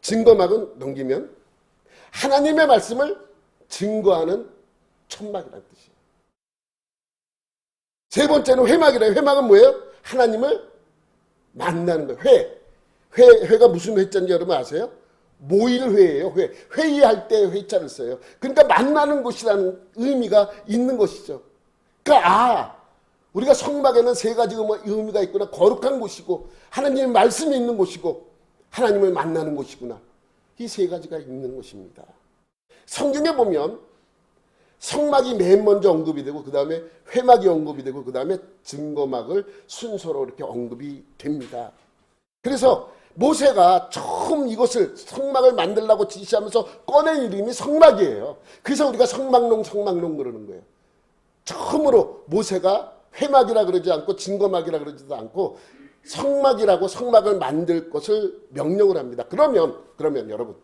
Speaker 1: 증거막은 넘기면 하나님의 말씀을 증거하는 천막이라는 뜻이에요. 세 번째는 회막이래요. 회막은 뭐예요? 하나님을 만나는 거예요. 회가 무슨 회자인지 여러분 아세요? 모일회예요. 회의할 때 회자를 써요. 그러니까 만나는 곳이라는 의미가 있는 것이죠. 그러니까 우리가 성막에는 세 가지 의미가 있구나. 거룩한 곳이고 하나님의 말씀이 있는 곳이고 하나님을 만나는 곳이구나. 이 세 가지가 있는 것입니다. 성경에 보면 성막이 맨 먼저 언급이 되고 그 다음에 회막이 언급이 되고 그 다음에 증거막을 순서로 이렇게 언급이 됩니다. 그래서 모세가 처음 이것을 성막을 만들라고 지시하면서 꺼낸 이름이 성막이에요. 그래서 우리가 성막농 그러는 거예요. 처음으로 모세가 회막이라 그러지 않고 증거막이라 그러지도 않고 성막이라고 성막을 만들 것을 명령을 합니다. 그러면 여러분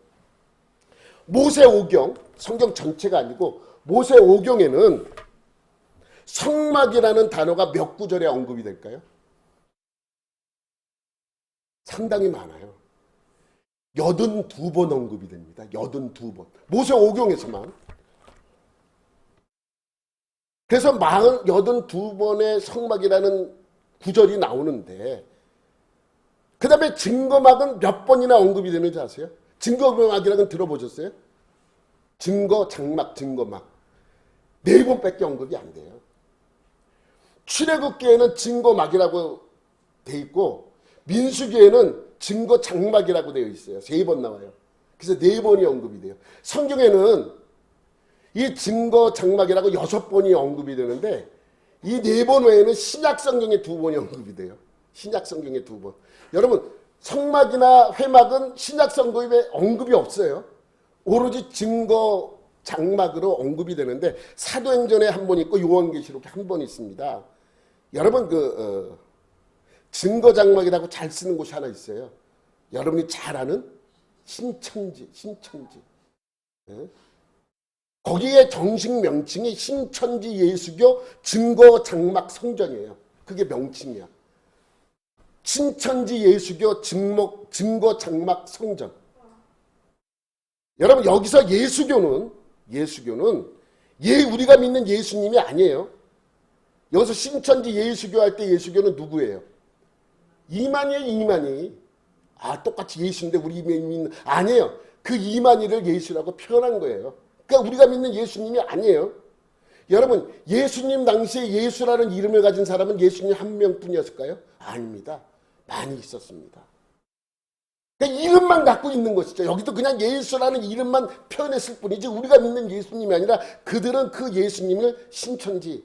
Speaker 1: 모세오경 성경 전체가 아니고 모세오경에는 성막이라는 단어가 몇 구절에 언급이 될까요? 상당히 많아요. 82번 언급이 됩니다. 82번. 모세오경에서만. 그래서 82번의 성막이라는 구절이 나오는데 그 다음에 증거막은 몇 번이나 언급이 되는지 아세요? 증거막이라는 건 들어보셨어요? 증거, 장막, 증거막. 4번밖에 언급이 안 돼요. 출애굽기에는 증거막이라고 돼 있고 민수기에는 증거 장막이라고 되어 있어요. 3번 나와요. 그래서 4번이 언급이 돼요. 성경에는 이 증거 장막이라고 6번이 언급이 되는데 이 4번 외에는 신약 성경에 2번이 언급이 돼요. 신약 성경에 2번. 여러분 성막이나 회막은 신약 성경에 언급이 없어요. 오로지 증거 장막으로 언급이 되는데 사도행전에 한 번 있고 요한계시록에 한 번 있습니다. 여러분 증거 장막이라고 잘 쓰는 곳이 하나 있어요. 여러분이 잘 아는 신천지. 네? 거기에 정식 명칭이 신천지 예수교 증거 장막 성전이에요. 그게 명칭이야. 신천지 예수교 증거 장막 성전. 여러분 여기서 예수교는 우리가 믿는 예수님이 아니에요. 여기서 신천지 예수교 할 때 예수교는 누구예요? 이만희. 똑같이 예수인데 우리 믿는 아니에요. 그 이만희를 예수라고 표현한 거예요. 그러니까 우리가 믿는 예수님이 아니에요. 여러분 예수님 당시에 예수라는 이름을 가진 사람은 예수님 한 명뿐이었을까요? 아닙니다. 많이 있었습니다. 그러니까 이름만 갖고 있는 것이죠. 여기도 그냥 예수라는 이름만 표현했을 뿐이지 우리가 믿는 예수님이 아니라 그들은 그 예수님을 신천지의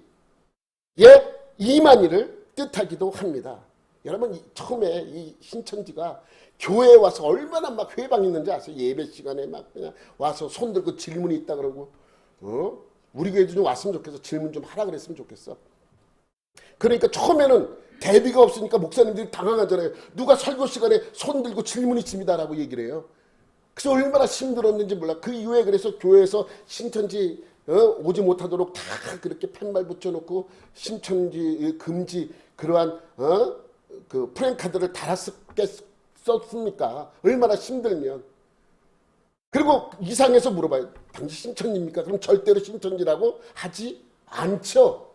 Speaker 1: 이만희를 뜻하기도 합니다. 여러분 처음에 이 신천지가 교회에 와서 얼마나 막 회방했는지 아세요? 예배 시간에 막 그냥 와서 손 들고 질문이 있다 그러고 우리 교회도 좀 왔으면 좋겠어. 질문 좀 하라 그랬으면 좋겠어. 그러니까 처음에는 대비가 없으니까 목사님들이 당황하잖아요. 누가 설교 시간에 손 들고 질문 있습니다라고 얘기를 해요. 그래서 얼마나 힘들었는지 몰라. 그 이후에 그래서 교회에서 신천지 오지 못하도록 다 그렇게 팻말 붙여놓고 신천지 금지 그러한 그 프랭카드를 달았었겠습니까? 얼마나 힘들면. 그리고 이상해서 물어봐요. 당신 신천지입니까? 그럼 절대로 신천지라고 하지 않죠.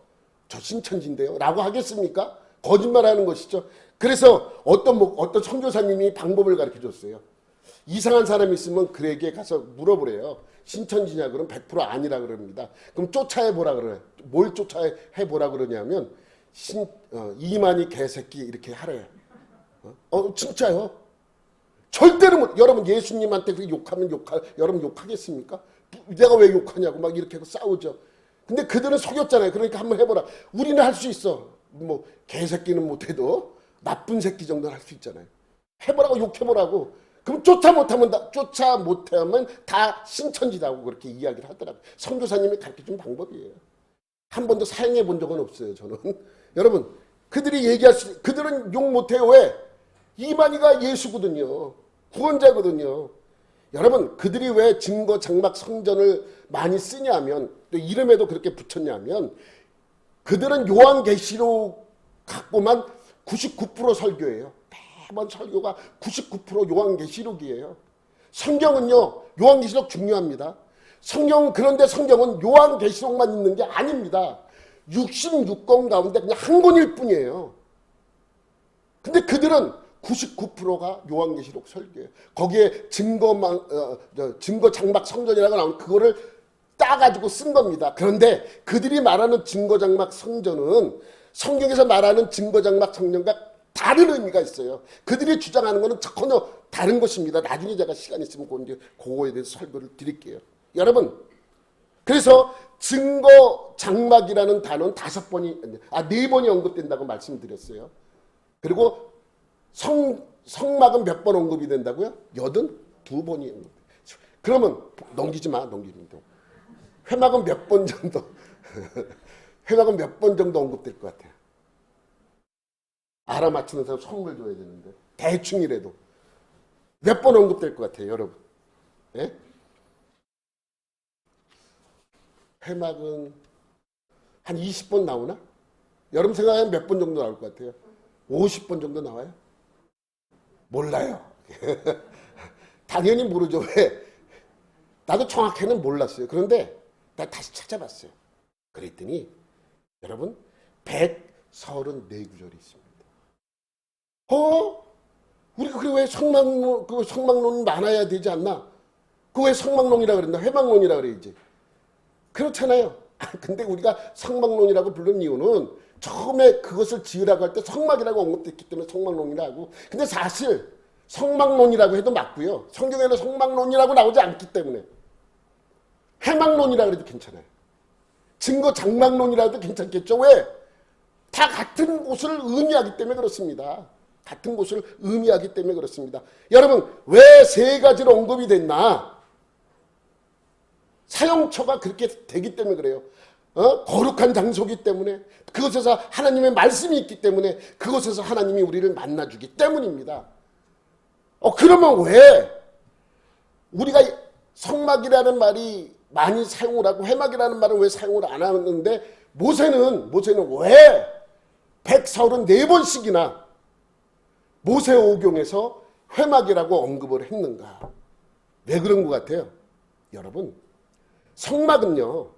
Speaker 1: 저 신천지인데요. 라고 하겠습니까? 거짓말하는 것이죠. 그래서 어떤 선교사님이 방법을 가르쳐 줬어요. 이상한 사람이 있으면 그에게 가서 물어보래요. 신천지냐? 그럼 100% 아니라 그럽니다. 그럼 쫓아해보라 그래요. 뭘 쫓아해보라 그러냐면 이만희 개새끼 이렇게 하래요. 진짜요? 절대로 못. 여러분 예수님한테 욕하면 여러분 욕하겠습니까? 내가 왜 욕하냐고 막 이렇게 해서 싸우죠. 근데 그들은 속였잖아요. 그러니까 한번 해보라. 우리는 할 수 있어. 뭐 개새끼는 못해도 나쁜 새끼 정도는 할 수 있잖아요. 해보라고 욕해보라고. 그럼 쫓아 못하면 다 신천지다고 그렇게 이야기를 하더라고요. 선교사님이 가르쳐준 방법이에요. 한 번도 사용해 본 적은 없어요. 저는. 여러분 그들이 그들은 욕 못해요. 왜? 이만희가 예수거든요. 구원자거든요. 여러분 그들이 왜 증거 장막 성전을 많이 쓰냐면 또 이름에도 그렇게 붙였냐면 그들은 요한계시록 갖고만 99% 설교예요. 매번 설교가 99% 요한계시록이에요. 성경은요. 요한계시록 중요합니다. 그런데 성경은 요한계시록만 있는 게 아닙니다. 66권 가운데 그냥 한 권일 뿐이에요. 근데 그들은 99%가 요한계시록 설교예요. 거기에 증거 장막 성전이라고 나오는 그거를 따가지고 쓴 겁니다. 그런데 그들이 말하는 증거 장막 성전은 성경에서 말하는 증거 장막 성전과 다른 의미가 있어요. 그들이 주장하는 것은 전혀 다른 것입니다. 나중에 제가 시간 있으면 그거에 대해서 설교를 드릴게요. 여러분, 그래서 증거 장막이라는 단어는 4번이 언급된다고 말씀드렸어요. 그리고 성막은 몇 번 언급이 된다고요? 82번이 언급돼요. 그러면 넘기지 마. 회막은 몇 번 정도 회막은 몇 번 정도 언급될 것 같아요. 알아맞히는 사람 선물 줘야 되는데 대충이라도 몇 번 언급될 것 같아요, 여러분. 예? 회막은 한 20번 나오나? 여러분 생각하면 몇 번 정도 나올 것 같아요? 50번 정도 나와요? 몰라요. 당연히 모르죠. 왜? 나도 정확히는 몰랐어요. 그런데 나 다시 찾아봤어요. 그랬더니 여러분 134구절이 있습니다. 우리가 그래 왜 성막론이 많아야 되지 않나? 그 왜 성막론이라 그랬나? 회막론이라 그래야지. 그렇잖아요. 근데 우리가 성막론이라고 부르는 이유는 처음에 그것을 지으라고 할 때 성막이라고 언급됐기 때문에 성막론이라고. 근데 사실 성막론이라고 해도 맞고요. 성경에는 성막론이라고 나오지 않기 때문에 회막론이라고 해도 괜찮아요. 증거 장막론이라도 괜찮겠죠. 왜? 다 같은 곳을 의미하기 때문에 그렇습니다. 같은 곳을 의미하기 때문에 그렇습니다. 여러분, 왜 세 가지로 언급이 됐나? 사용처가 그렇게 되기 때문에 그래요. 거룩한 장소이기 때문에, 그곳에서 하나님의 말씀이 있기 때문에, 그곳에서 하나님이 우리를 만나주기 때문입니다. 그러면 왜 우리가 성막이라는 말이 많이 사용을 하고 회막이라는 말은 왜 사용을 안 하는데 모세는 왜 134번씩이나 모세오경에서 회막이라고 언급을 했는가? 왜 그런 것 같아요? 여러분, 성막은요,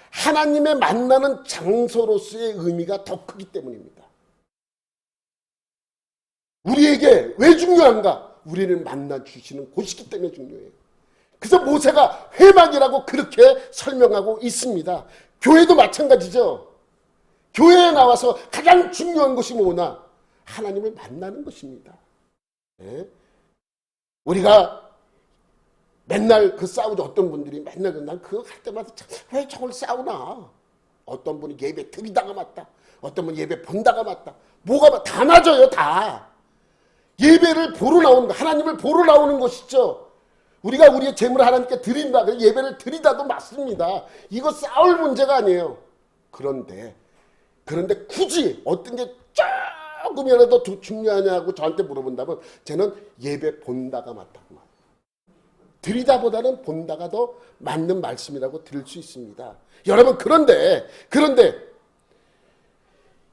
Speaker 1: 하나님의 만나는 장소로서의 의미가 더 크기 때문입니다. 우리에게 왜 중요한가? 우리를 만나주시는 곳이기 때문에 중요해요. 그래서 모세가 회막이라고 그렇게 설명하고 있습니다. 교회도 마찬가지죠. 교회에 나와서 가장 중요한 것이 뭐나? 하나님을 만나는 것입니다. 네? 우리가 맨날 싸우죠. 어떤 분들이 맨날 난 그거 할 때마다 왜 저걸 싸우나? 어떤 분이 예배 드리다가 맞다. 어떤 분이 예배 본다가 맞다. 다 맞아요. 다. 예배를 보러 나오는 거, 하나님을 보러 나오는 것이죠. 우리가 우리의 재물을 하나님께 드린다. 예배를 드리다도 맞습니다. 이거 싸울 문제가 아니에요. 그런데 굳이 어떤 게 조금이라도 중요하냐고 저한테 물어본다면 저는 예배 본다가 맞다고 말해요. 드리다보다는 본다가 더 맞는 말씀이라고 들을 수 있습니다. 여러분, 그런데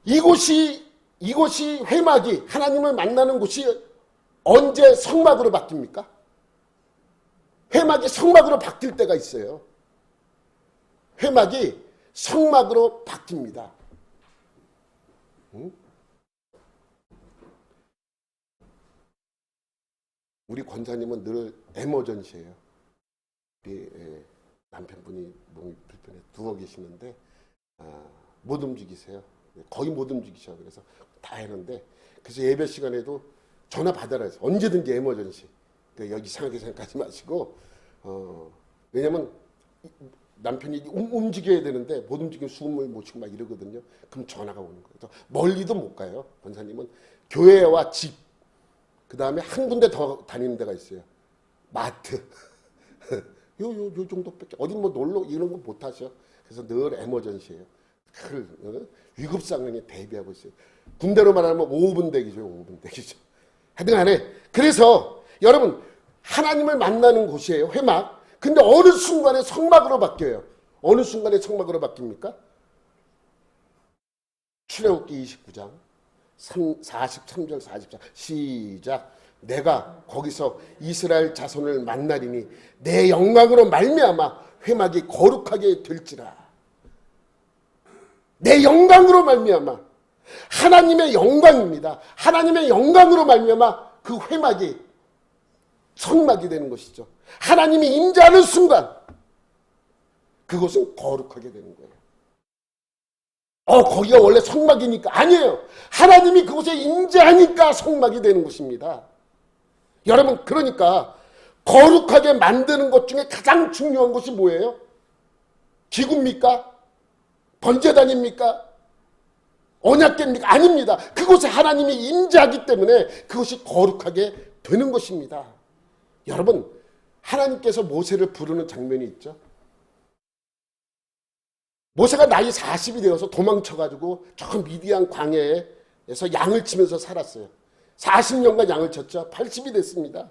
Speaker 1: 이곳이 회막이 하나님을 만나는 곳이 언제 성막으로 바뀝니까? 회막이 성막으로 바뀔 때가 있어요. 회막이 성막으로 바뀝니다. 우리 권사님은 늘 에머전시예요. 우리 남편분이 몸이 불편해 누워 계시는데 못 움직이세요. 거의 못 움직이셔. 그래서 다 했는데, 그래서 예배 시간에도 전화 받아라 해서 언제든지 에머전시. 여기 이상하게 생각하지 마시고, 왜냐면 남편이 움직여야 되는데 못 움직이면 숨을 못 쉬고 막 이러거든요. 그럼 전화가 오는 거예요. 멀리도 못 가요. 권사님은 교회와 집, 그 다음에 한 군데 더 다니는 데가 있어요. 마트. 요 정도밖에, 어디 뭐 놀러 이런 거 못 하셔. 그래서 늘 에머전시예요. 위급 상황에 대비하고 있어요. 군대로 말하면 5분 대기죠. 5분 대기죠. 하여튼 간에, 그래서 여러분, 하나님을 만나는 곳이에요. 회막. 근데 어느 순간에 성막으로 바뀌어요. 어느 순간에 성막으로 바뀝니까? 출애굽기 29장 43절 44 시작. 내가 거기서 이스라엘 자손을 만나리니 내 영광으로 말미암아 회막이 거룩하게 될지라. 내 영광으로 말미암아, 하나님의 영광입니다. 하나님의 영광으로 말미암아 그 회막이 성막이 되는 것이죠. 하나님이 임재하는 순간 그것은 거룩하게 되는 거예요. 거기가 원래 성막이니까. 아니에요. 하나님이 그곳에 임재하니까 성막이 되는 곳입니다. 여러분, 그러니까 거룩하게 만드는 것 중에 가장 중요한 것이 뭐예요? 기구입니까? 번제단입니까? 언약궤입니까? 아닙니다. 그곳에 하나님이 임재하기 때문에 그것이 거룩하게 되는 것입니다. 여러분, 하나님께서 모세를 부르는 장면이 있죠. 모세가 나이 40이 되어서 도망쳐가지고 저 미디안 광야에서 양을 치면서 살았어요. 40년간 양을 쳤죠. 80이 됐습니다.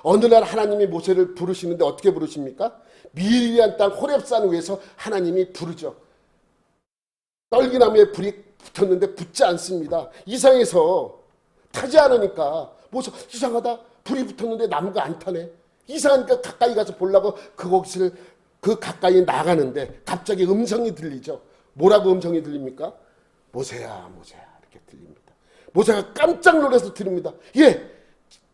Speaker 1: 어느 날 하나님이 모세를 부르시는데 어떻게 부르십니까? 미디안 땅 호렙산 위에서 하나님이 부르죠. 떨기나무에 불이 붙었는데 붙지 않습니다. 이상해서 타지 않으니까 모세 이상하다. 불이 붙었는데 나무가 안 타네. 이상하니까 가까이 가서 보려고 그곳을 그 가까이 나가는데 갑자기 음성이 들리죠. 뭐라고 음성이 들립니까? 모세야, 모세야 이렇게 들립니다. 모세가 깜짝 놀라서 들립니다. 예,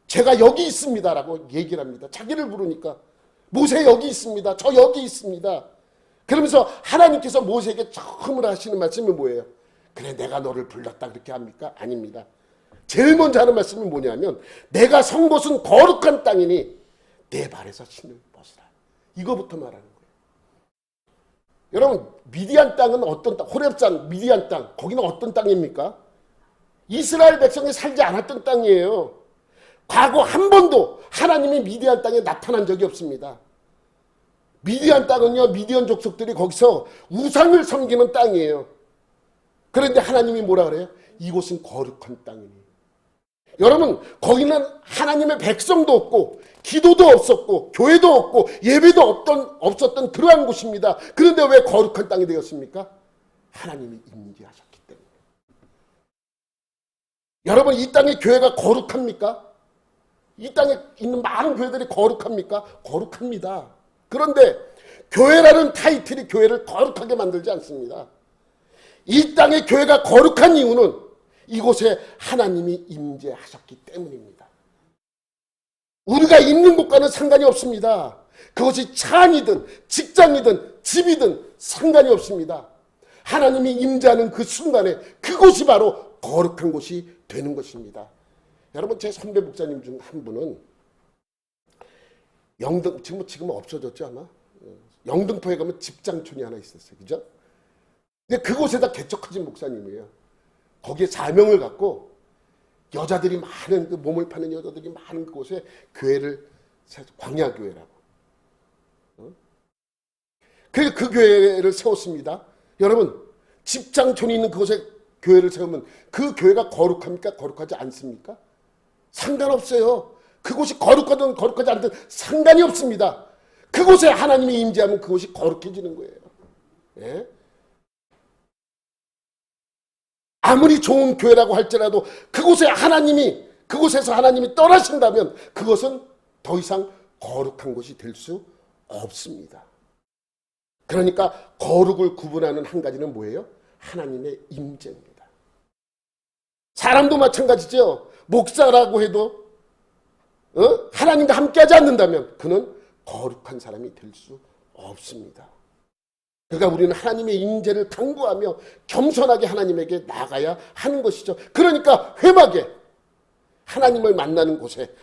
Speaker 1: 제가 여기 있습니다라고 얘기를 합니다. 자기를 부르니까 모세 여기 있습니다. 저 여기 있습니다. 그러면서 하나님께서 모세에게 처음으로 하시는 말씀이 뭐예요? 그래, 내가 너를 불렀다 그렇게 합니까? 아닙니다. 제일 먼저 하는 말씀이 뭐냐면 내가 선 곳은 거룩한 땅이니 내 발에서 신을 벗으라. 이거부터 말하는 거예요. 여러분, 미디안 땅은 어떤 땅? 호렙산 미디안 땅. 거기는 어떤 땅입니까? 이스라엘 백성이 살지 않았던 땅이에요. 과거 한 번도 하나님이 미디안 땅에 나타난 적이 없습니다. 미디안 땅은요, 미디안 족속들이 거기서 우상을 섬기는 땅이에요. 그런데 하나님이 뭐라 그래요? 이곳은 거룩한 땅이니. 여러분, 거기는 하나님의 백성도 없고 기도도 없었고 교회도 없고 예배도 없었던 그러한 곳입니다. 그런데 왜 거룩한 땅이 되었습니까? 하나님이 임재하셨기 때문에. 여러분, 이 땅의 교회가 거룩합니까? 이 땅에 있는 많은 교회들이 거룩합니까? 거룩합니다. 그런데 교회라는 타이틀이 교회를 거룩하게 만들지 않습니다. 이 땅의 교회가 거룩한 이유는 이곳에 하나님이 임재하셨기 때문입니다. 우리가 있는 곳과는 상관이 없습니다. 그것이 차 안이든 직장이든 집이든 상관이 없습니다. 하나님이 임재하는 그 순간에 그곳이 바로 거룩한 곳이 되는 것입니다. 여러분, 제 선배 목사님 중 한 분은 지금은 없어졌죠 아마. 영등포에 가면 집장촌이 하나 있었어요. 그죠? 근데 그곳에다 개척하신 목사님이에요. 거기에 사명을 갖고 여자들이 많은, 그 몸을 파는 여자들이 많은 그곳에 교회를, 광야교회라고. 그 교회를 세웠습니다. 여러분, 집장촌이 있는 그곳에 교회를 세우면 그 교회가 거룩합니까? 거룩하지 않습니까? 상관없어요. 그곳이 거룩하든 거룩하지 않든 상관이 없습니다. 그곳에 하나님이 임재하면 그곳이 거룩해지는 거예요. 예? 아무리 좋은 교회라고 할지라도 그곳에서 하나님이 떠나신다면 그것은 더 이상 거룩한 곳이 될 수 없습니다. 그러니까 거룩을 구분하는 한 가지는 뭐예요? 하나님의 임재입니다. 사람도 마찬가지죠. 목사라고 해도 하나님과 함께하지 않는다면 그는 거룩한 사람이 될 수 없습니다. 그러니까 우리는 하나님의 임재를 간구하며 겸손하게 하나님에게 나가야 하는 것이죠. 그러니까 회막에 하나님을 만나는 곳에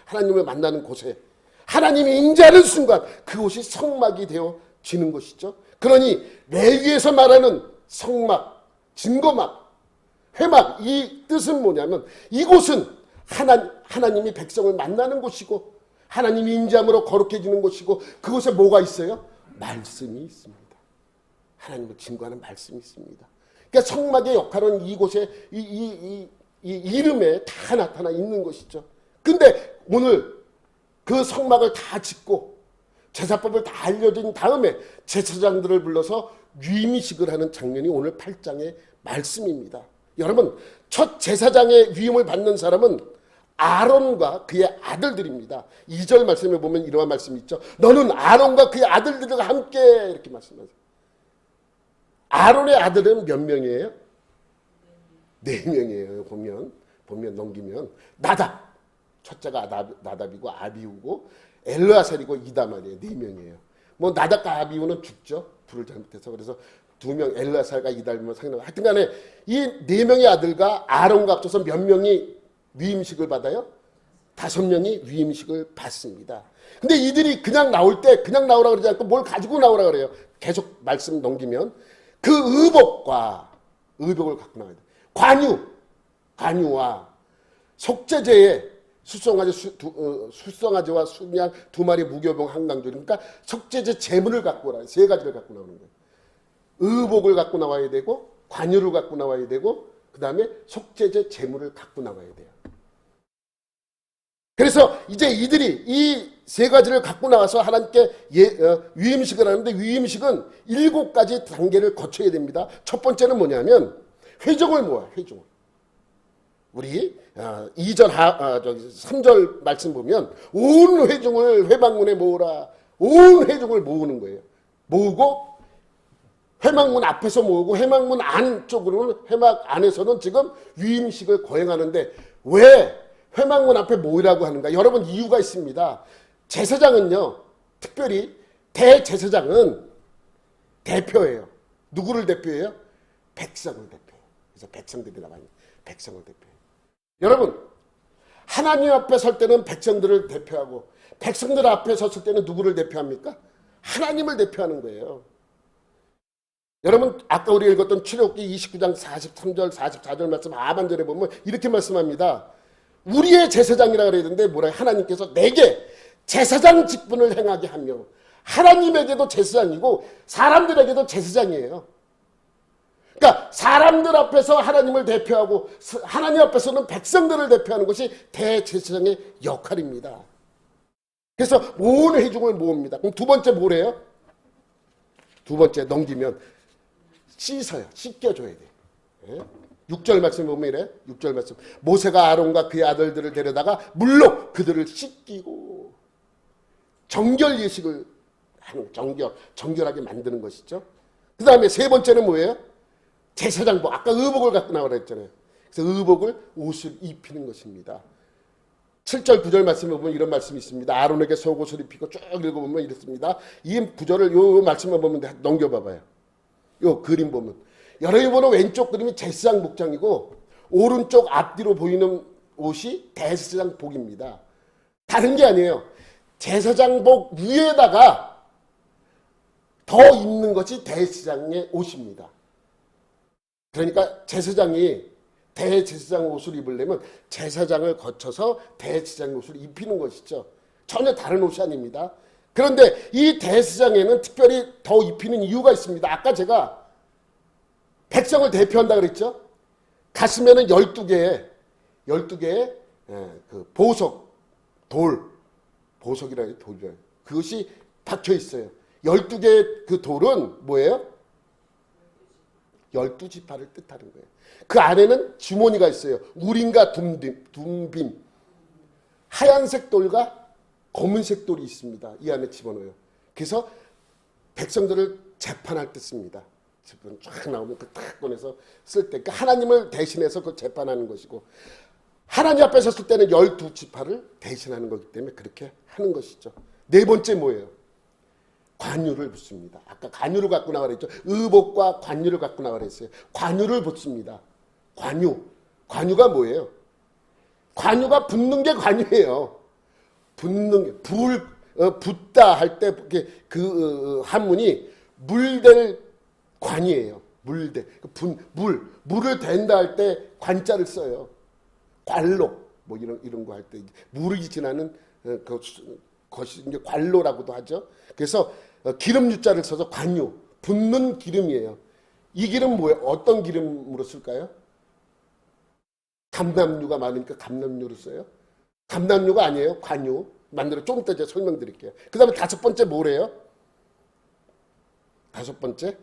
Speaker 1: 하나님이 임재하는 순간 그곳이 성막이 되어지는 것이죠. 그러니 레위기에서 말하는 성막, 증거막, 회막, 이 뜻은 뭐냐면 이곳은 하나님이 백성을 만나는 곳이고 하나님이 임재함으로 거룩해지는 곳이고 그곳에 뭐가 있어요? 말씀이 있습니다. 하나님을 증거하는 말씀이 있습니다. 그러니까 성막의 역할은 이곳에 이 이름에 다 나타나 있는 것이죠. 근데 오늘 그 성막을 다 짓고 제사법을 다 알려준 다음에 제사장들을 불러서 위임식을 하는 장면이 오늘 8장의 말씀입니다. 여러분, 첫 제사장의 위임을 받는 사람은 아론과 그의 아들들입니다. 2절 말씀에 보면 이러한 말씀이 있죠. 너는 아론과 그의 아들들과 함께 이렇게 말씀하세요. 아론의 아들은 몇 명이에요? 4명이에요. 보면 넘기면 나답, 첫째가 나답이고 아비우고 엘르아살이고 이다말이에요. 4명이에요. 뭐 나답과 아비우는 죽죠. 불을 잘못해서. 그래서 두 명 엘라살과 이달리만 상남. 하여튼간에 이 네 명의 아들과 아론과 합쳐서 몇 명이 위임식을 받아요? 5명이 위임식을 받습니다. 근데 이들이 그냥 나올 때 그냥 나오라 그러지 않고 뭘 가지고 나오라 그래요. 계속 말씀 넘기면 그 의복을 갖고 나와야 돼. 관유와 속죄제에 수송아지와 순양 2마리 무교병 한강조. 그러니까 속죄제 제물을 갖고 오라. 3가지를 갖고 나오는 거예요. 의복을 갖고 나와야 되고 관유를 갖고 나와야 되고 그 다음에 속죄제 제물을 갖고 나와야 돼요. 그래서 이제 이들이 이 3가지를 갖고 나와서 하나님께 위임식을 하는데 위임식은 7가지 단계를 거쳐야 됩니다. 첫 번째는 뭐냐면 회중을 모아. 회중을. 우리 3절 말씀 보면 온 회중을 회막문에 모으라. 온 회중을 모으는 거예요. 모으고 회막문 앞에서 모으고 회막문 안쪽으로는 회막 안에서는 지금 위임식을 거행하는데 왜 회막문 앞에 모이라고 하는가? 여러분 이유가 있습니다. 제사장은요. 특별히 대제사장은 대표예요. 누구를 대표해요? 백성을 대표해요. 그래서 백성들이 나와요. 백성을 대표해요. 여러분 하나님 앞에 설 때는 백성들을 대표하고 백성들 앞에 섰을 때는 누구를 대표합니까? 하나님을 대표하는 거예요. 여러분 아까 우리 읽었던 출애굽기 29장 43절 44절 말씀 하반절에 보면 이렇게 말씀합니다. 우리의 제사장이라 그래야 되는데 뭐라 하나님께서 내게 제사장 직분을 행하게 하며 하나님에게도 제사장이고 사람들에게도 제사장이에요. 그러니까 사람들 앞에서 하나님을 대표하고 하나님 앞에서는 백성들을 대표하는 것이 대제사장의 역할입니다. 그래서 온 회중을 모읍니다. 그럼 두 번째 뭐래요? 두 번째 넘기면 씻어요. 씻겨줘야 돼요. 6절 말씀 보면 이래. 6절 말씀. 모세가 아론과 그의 아들들을 데려다가 물로 그들을 씻기고 정결 예식을 하는 정결하게 만드는 것이죠. 그 다음에 세 번째는 뭐예요? 제사장복. 아까 의복을 갖고 나오라 했잖아요. 그래서 의복을 옷을 입히는 것입니다. 7절 9절 말씀에 보면 이런 말씀이 있습니다. 아론에게 속옷을 입히고 쭉 읽어보면 이렇습니다. 이 구절을 요 말씀만 보면 넘겨봐봐요. 요 그림 보면 여러분이 보는 왼쪽 그림이 제사장 복장이고 오른쪽 앞뒤로 보이는 옷이 대제사장 복입니다. 다른 게 아니에요. 제사장 복 위에다가 더 입는 것이 대제사장의 옷입니다. 그러니까 제사장이 대제사장 옷을 입으려면 제사장을 거쳐서 대제사장 옷을 입히는 것이죠. 전혀 다른 옷이 아닙니다. 그런데 이 대제사장에는 특별히 더 입히는 이유가 있습니다. 아까 제가 백성을 대표한다 그랬죠. 가슴에는 12개의 그 보석, 보석이라 해요. 돌이라. 그것이 박혀 있어요. 12개의 그 돌은 뭐예요? 12지파를 뜻하는 거예요. 그 안에는 주머니가 있어요. 우림과 둠빔. 하얀색 돌과 검은색 돌이 있습니다. 이 안에 집어넣어요. 그래서 백성들을 재판할 때 씁니다. 쫙 나오면 그 딱 꺼내서 쓸 때, 그러니까 하나님을 대신해서 그걸 재판하는 것이고, 하나님 앞에 섰을 때는 12지파를 대신하는 거기 때문에 그렇게 하는 것이죠. 네 번째 뭐예요? 관유를 붓습니다. 아까 관유를 갖고 나가라 했죠. 의복과 관유를 갖고 나가라 했어요. 관유를 붓습니다. 관유가 뭐예요? 관유가 붓는 게 관유예요. 붓는 게 붓다 할 때 그 한문이 물될 관이에요. 물을 댄다 할 때 관자를 써요. 관로 뭐 이런 거 할 때 물이 지나는 것이 이제 관로라고도 하죠. 그래서 기름 유자를 써서 관유, 붓는 기름이에요. 이 기름 뭐예요? 어떤 기름으로 쓸까요? 감람유가 많으니까 감람유로 써요. 감람유가 아니에요. 관유. 만들어 좀 이따 제가 설명드릴게요. 그 다음에 다섯 번째 뭐래요? 다섯 번째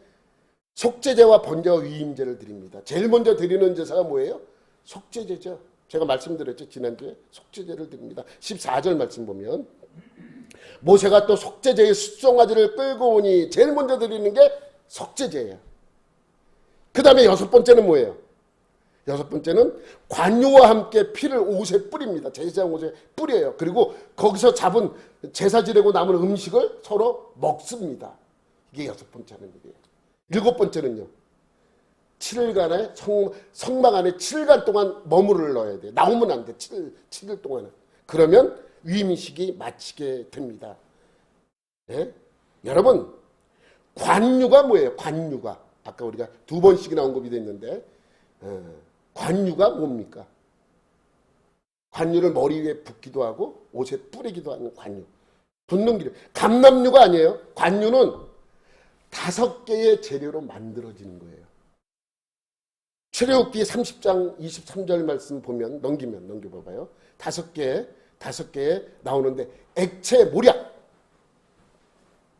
Speaker 1: 속죄제와 번제와 위임제를 드립니다. 제일 먼저 드리는 제사가 뭐예요? 속죄제죠. 제가 말씀드렸죠. 지난주에 속죄제를 드립니다. 14절 말씀 보면 모세가 또 속죄제의 숫송아지를 끌고 오니 제일 먼저 드리는 게 속죄제예요. 그 다음에 여섯 번째는 뭐예요? 여섯 번째는 관유와 함께 피를 옷에 뿌립니다. 제사장 옷에 뿌려요. 그리고 거기서 잡은 제사 지내고 남은 음식을 서로 먹습니다. 이게 여섯 번째 하는 일이에요. 7번째는요. 7일간에 성막 안에 7일간 동안 머무르러야 돼. 나오면 안 돼. 7일 동안은. 그러면 위임식이 마치게 됩니다. 예? 여러분, 관유가 뭐예요? 관유가. 아까 우리가 2번씩이나 언급이 됐는데 관유가 뭡니까? 관유를 머리 위에 붓기도 하고 옷에 뿌리기도 하는 관유. 붓는 기름. 감람유가 아니에요. 관유는 5개의 재료로 만들어지는 거예요. 출애굽기 30장 23절 말씀 보면 넘겨봐봐요. 5개에 나오는데 액체 모략,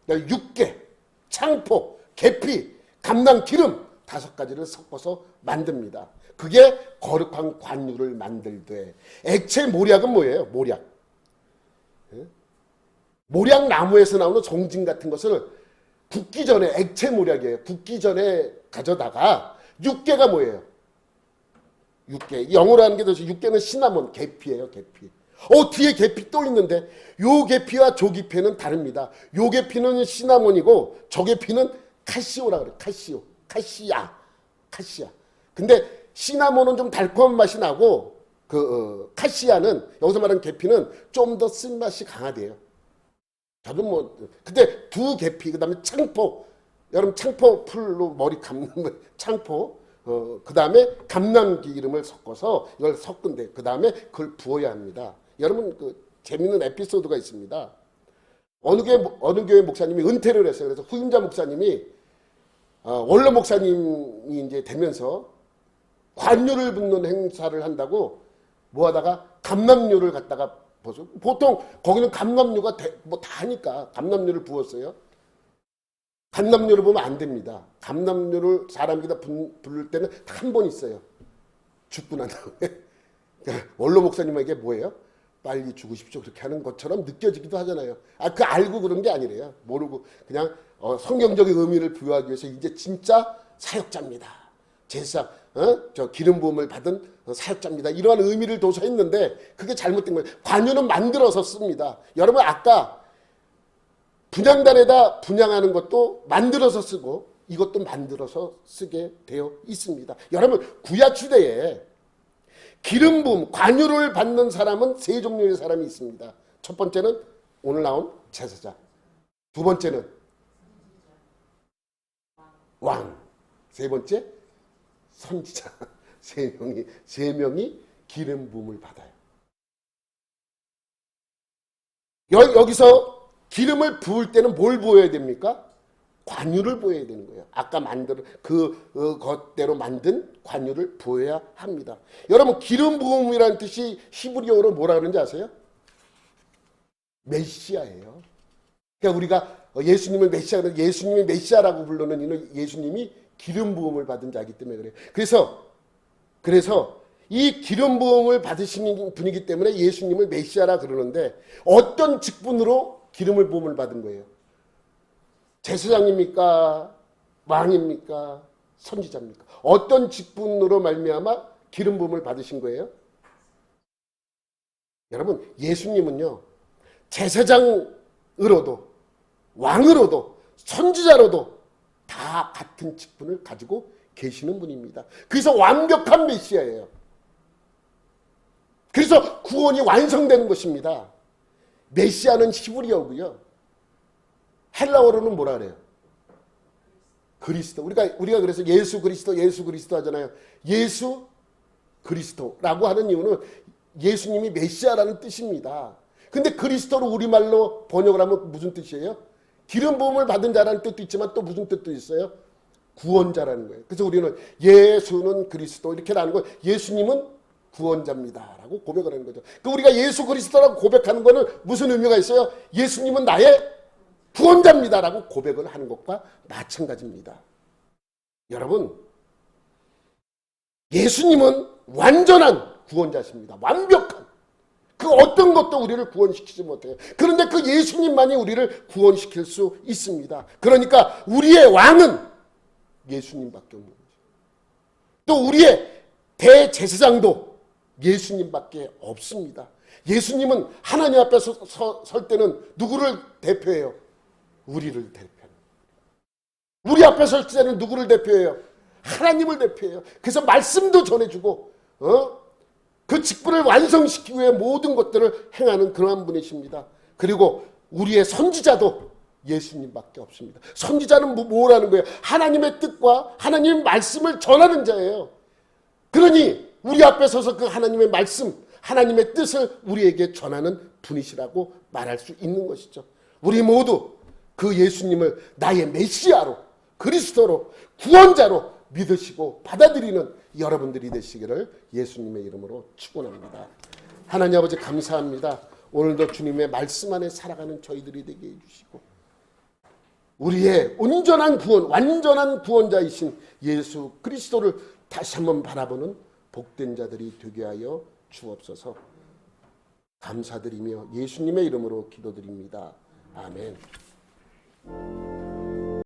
Speaker 1: 육개, 창포, 계피, 감람 기름 5가지를 섞어서 만듭니다. 그게 거룩한 관유를 만들되 액체 모략은 뭐예요? 모략 나무에서 나오는 종진 같은 것을 굽기 전에 액체 모략이에요. 굽기 전에 가져다가 육개가 뭐예요? 육개. 영어로 하는 게 더 육개는 시나몬, 계피예요, 계피. 뒤에 계피 또 있는데 요 계피와 저 계피는 다릅니다. 요 계피는 시나몬이고 저 계피는 카시오라 그래요. 카시야. 근데 시나몬은 좀 달콤한 맛이 나고 카시아는 여기서 말하는 계피는 좀 더 쓴맛이 강하대요. 저도 근데 두 계피 그다음에 창포, 여러분 창포 풀로 머리 감는 창포, 그다음에 감람기름을 섞어서 이걸 섞은데 그다음에 그걸 부어야 합니다. 여러분 재밌는 에피소드가 있습니다. 어느 교회 목사님이 은퇴를 했어요. 그래서 후임자 목사님이 원로 목사님이 이제 되면서 관유를 붓는 행사를 한다고 하다가 감람유를 갖다가 보통 거기는 감람유가 다 하니까 감람유를 부었어요. 감람유를 보면 안 됩니다. 감람유를 사람에다 부를 때는 한 번 있어요. 죽고 난 다음에. 원로 목사님에게 뭐예요? 빨리 죽으십시오. 그렇게 하는 것처럼 느껴지기도 하잖아요. 그 알고 그런 게 아니래요. 모르고 그냥 성경적인 의미를 부여하기 위해서 이제 진짜 사역자입니다. 제사, 저 기름 부음을 받은 사역자입니다. 이러한 의미를 둬서 했는데 그게 잘못된 거예요. 관유는 만들어서 씁니다. 여러분 아까 분향단에다 분향하는 것도 만들어서 쓰고 이것도 만들어서 쓰게 되어 있습니다. 여러분 구약 시대에 기름 부음, 관유를 받는 사람은 3종류의 사람이 있습니다. 첫 번째는 오늘 나온 제사장, 두 번째는 왕, 세 번째 선지자. 세 명이 기름 부음을 받아요. 여기서 기름을 부을 때는 뭘 부어야 됩니까? 관유를 부어야 되는 거예요. 아까 그것대로 만든 관유를 부어야 합니다. 여러분 기름 부음이라는 뜻이 히브리어로 뭐라 그러는지 아세요? 메시아예요. 그러니까 우리가 예수님을 예수님이 메시아라고 부르는 이는 예수님이 기름 부음을 받은 자이기 때문에 그래요. 그래서 이 기름 부음을 받으신 분이기 때문에 예수님을 메시아라 그러는데 어떤 직분으로 기름을 부음을 받은 거예요? 제사장입니까? 왕입니까? 선지자입니까? 어떤 직분으로 말미암아 기름 부음을 받으신 거예요? 여러분 예수님은요 제사장으로도 왕으로도 선지자로도 다 같은 직분을 가지고 계시는 분입니다. 그래서 완벽한 메시아예요. 그래서 구원이 완성되는 것입니다. 메시아는 히브리어고요. 헬라어로는 뭐라 그래요? 그리스도. 우리가 그래서 예수 그리스도 하잖아요. 예수 그리스도라고 하는 이유는 예수님이 메시아라는 뜻입니다. 근데 그리스도를 우리말로 번역을 하면 무슨 뜻이에요? 기름 부음을 받은 자라는 뜻도 있지만 또 무슨 뜻도 있어요? 구원자라는 거예요. 그래서 우리는 예수는 그리스도 이렇게 하는 거예요. 예수님은 구원자입니다라고 고백을 하는 거죠. 우리가 예수 그리스도라고 고백하는 거는 무슨 의미가 있어요? 예수님은 나의 구원자입니다라고 고백을 하는 것과 마찬가지입니다. 여러분 예수님은 완전한 구원자십니다. 완벽한. 그 어떤 것도 우리를 구원시키지 못해요. 그런데 그 예수님만이 우리를 구원시킬 수 있습니다. 그러니까 우리의 왕은 예수님밖에 없는 거죠. 또 우리의 대제사장도 예수님밖에 없습니다. 예수님은 하나님 앞에 설 때는 누구를 대표해요? 우리를 대표합니다. 우리 앞에 설 때는 누구를 대표해요? 하나님을 대표해요. 그래서 말씀도 전해주고 그 직분을 완성시키기 위해 모든 것들을 행하는 그러한 분이십니다. 그리고 우리의 선지자도 예수님밖에 없습니다. 선지자는 뭐라는 거예요? 하나님의 뜻과 하나님의 말씀을 전하는 자예요. 그러니 우리 앞에 서서 그 하나님의 말씀, 하나님의 뜻을 우리에게 전하는 분이시라고 말할 수 있는 것이죠. 우리 모두 그 예수님을 나의 메시아로, 그리스도로, 구원자로 믿으시고 받아들이는 여러분들이 되시기를 예수님의 이름으로 축원합니다. 하나님 아버지 감사합니다. 오늘도 주님의 말씀 안에 살아가는 저희들이 되게 해주시고 우리의 온전한 구원, 완전한 구원자이신 예수 그리스도를 다시 한번 바라보는 복된 자들이 되게 하여 주옵소서. 감사드리며 예수님의 이름으로 기도드립니다. 아멘.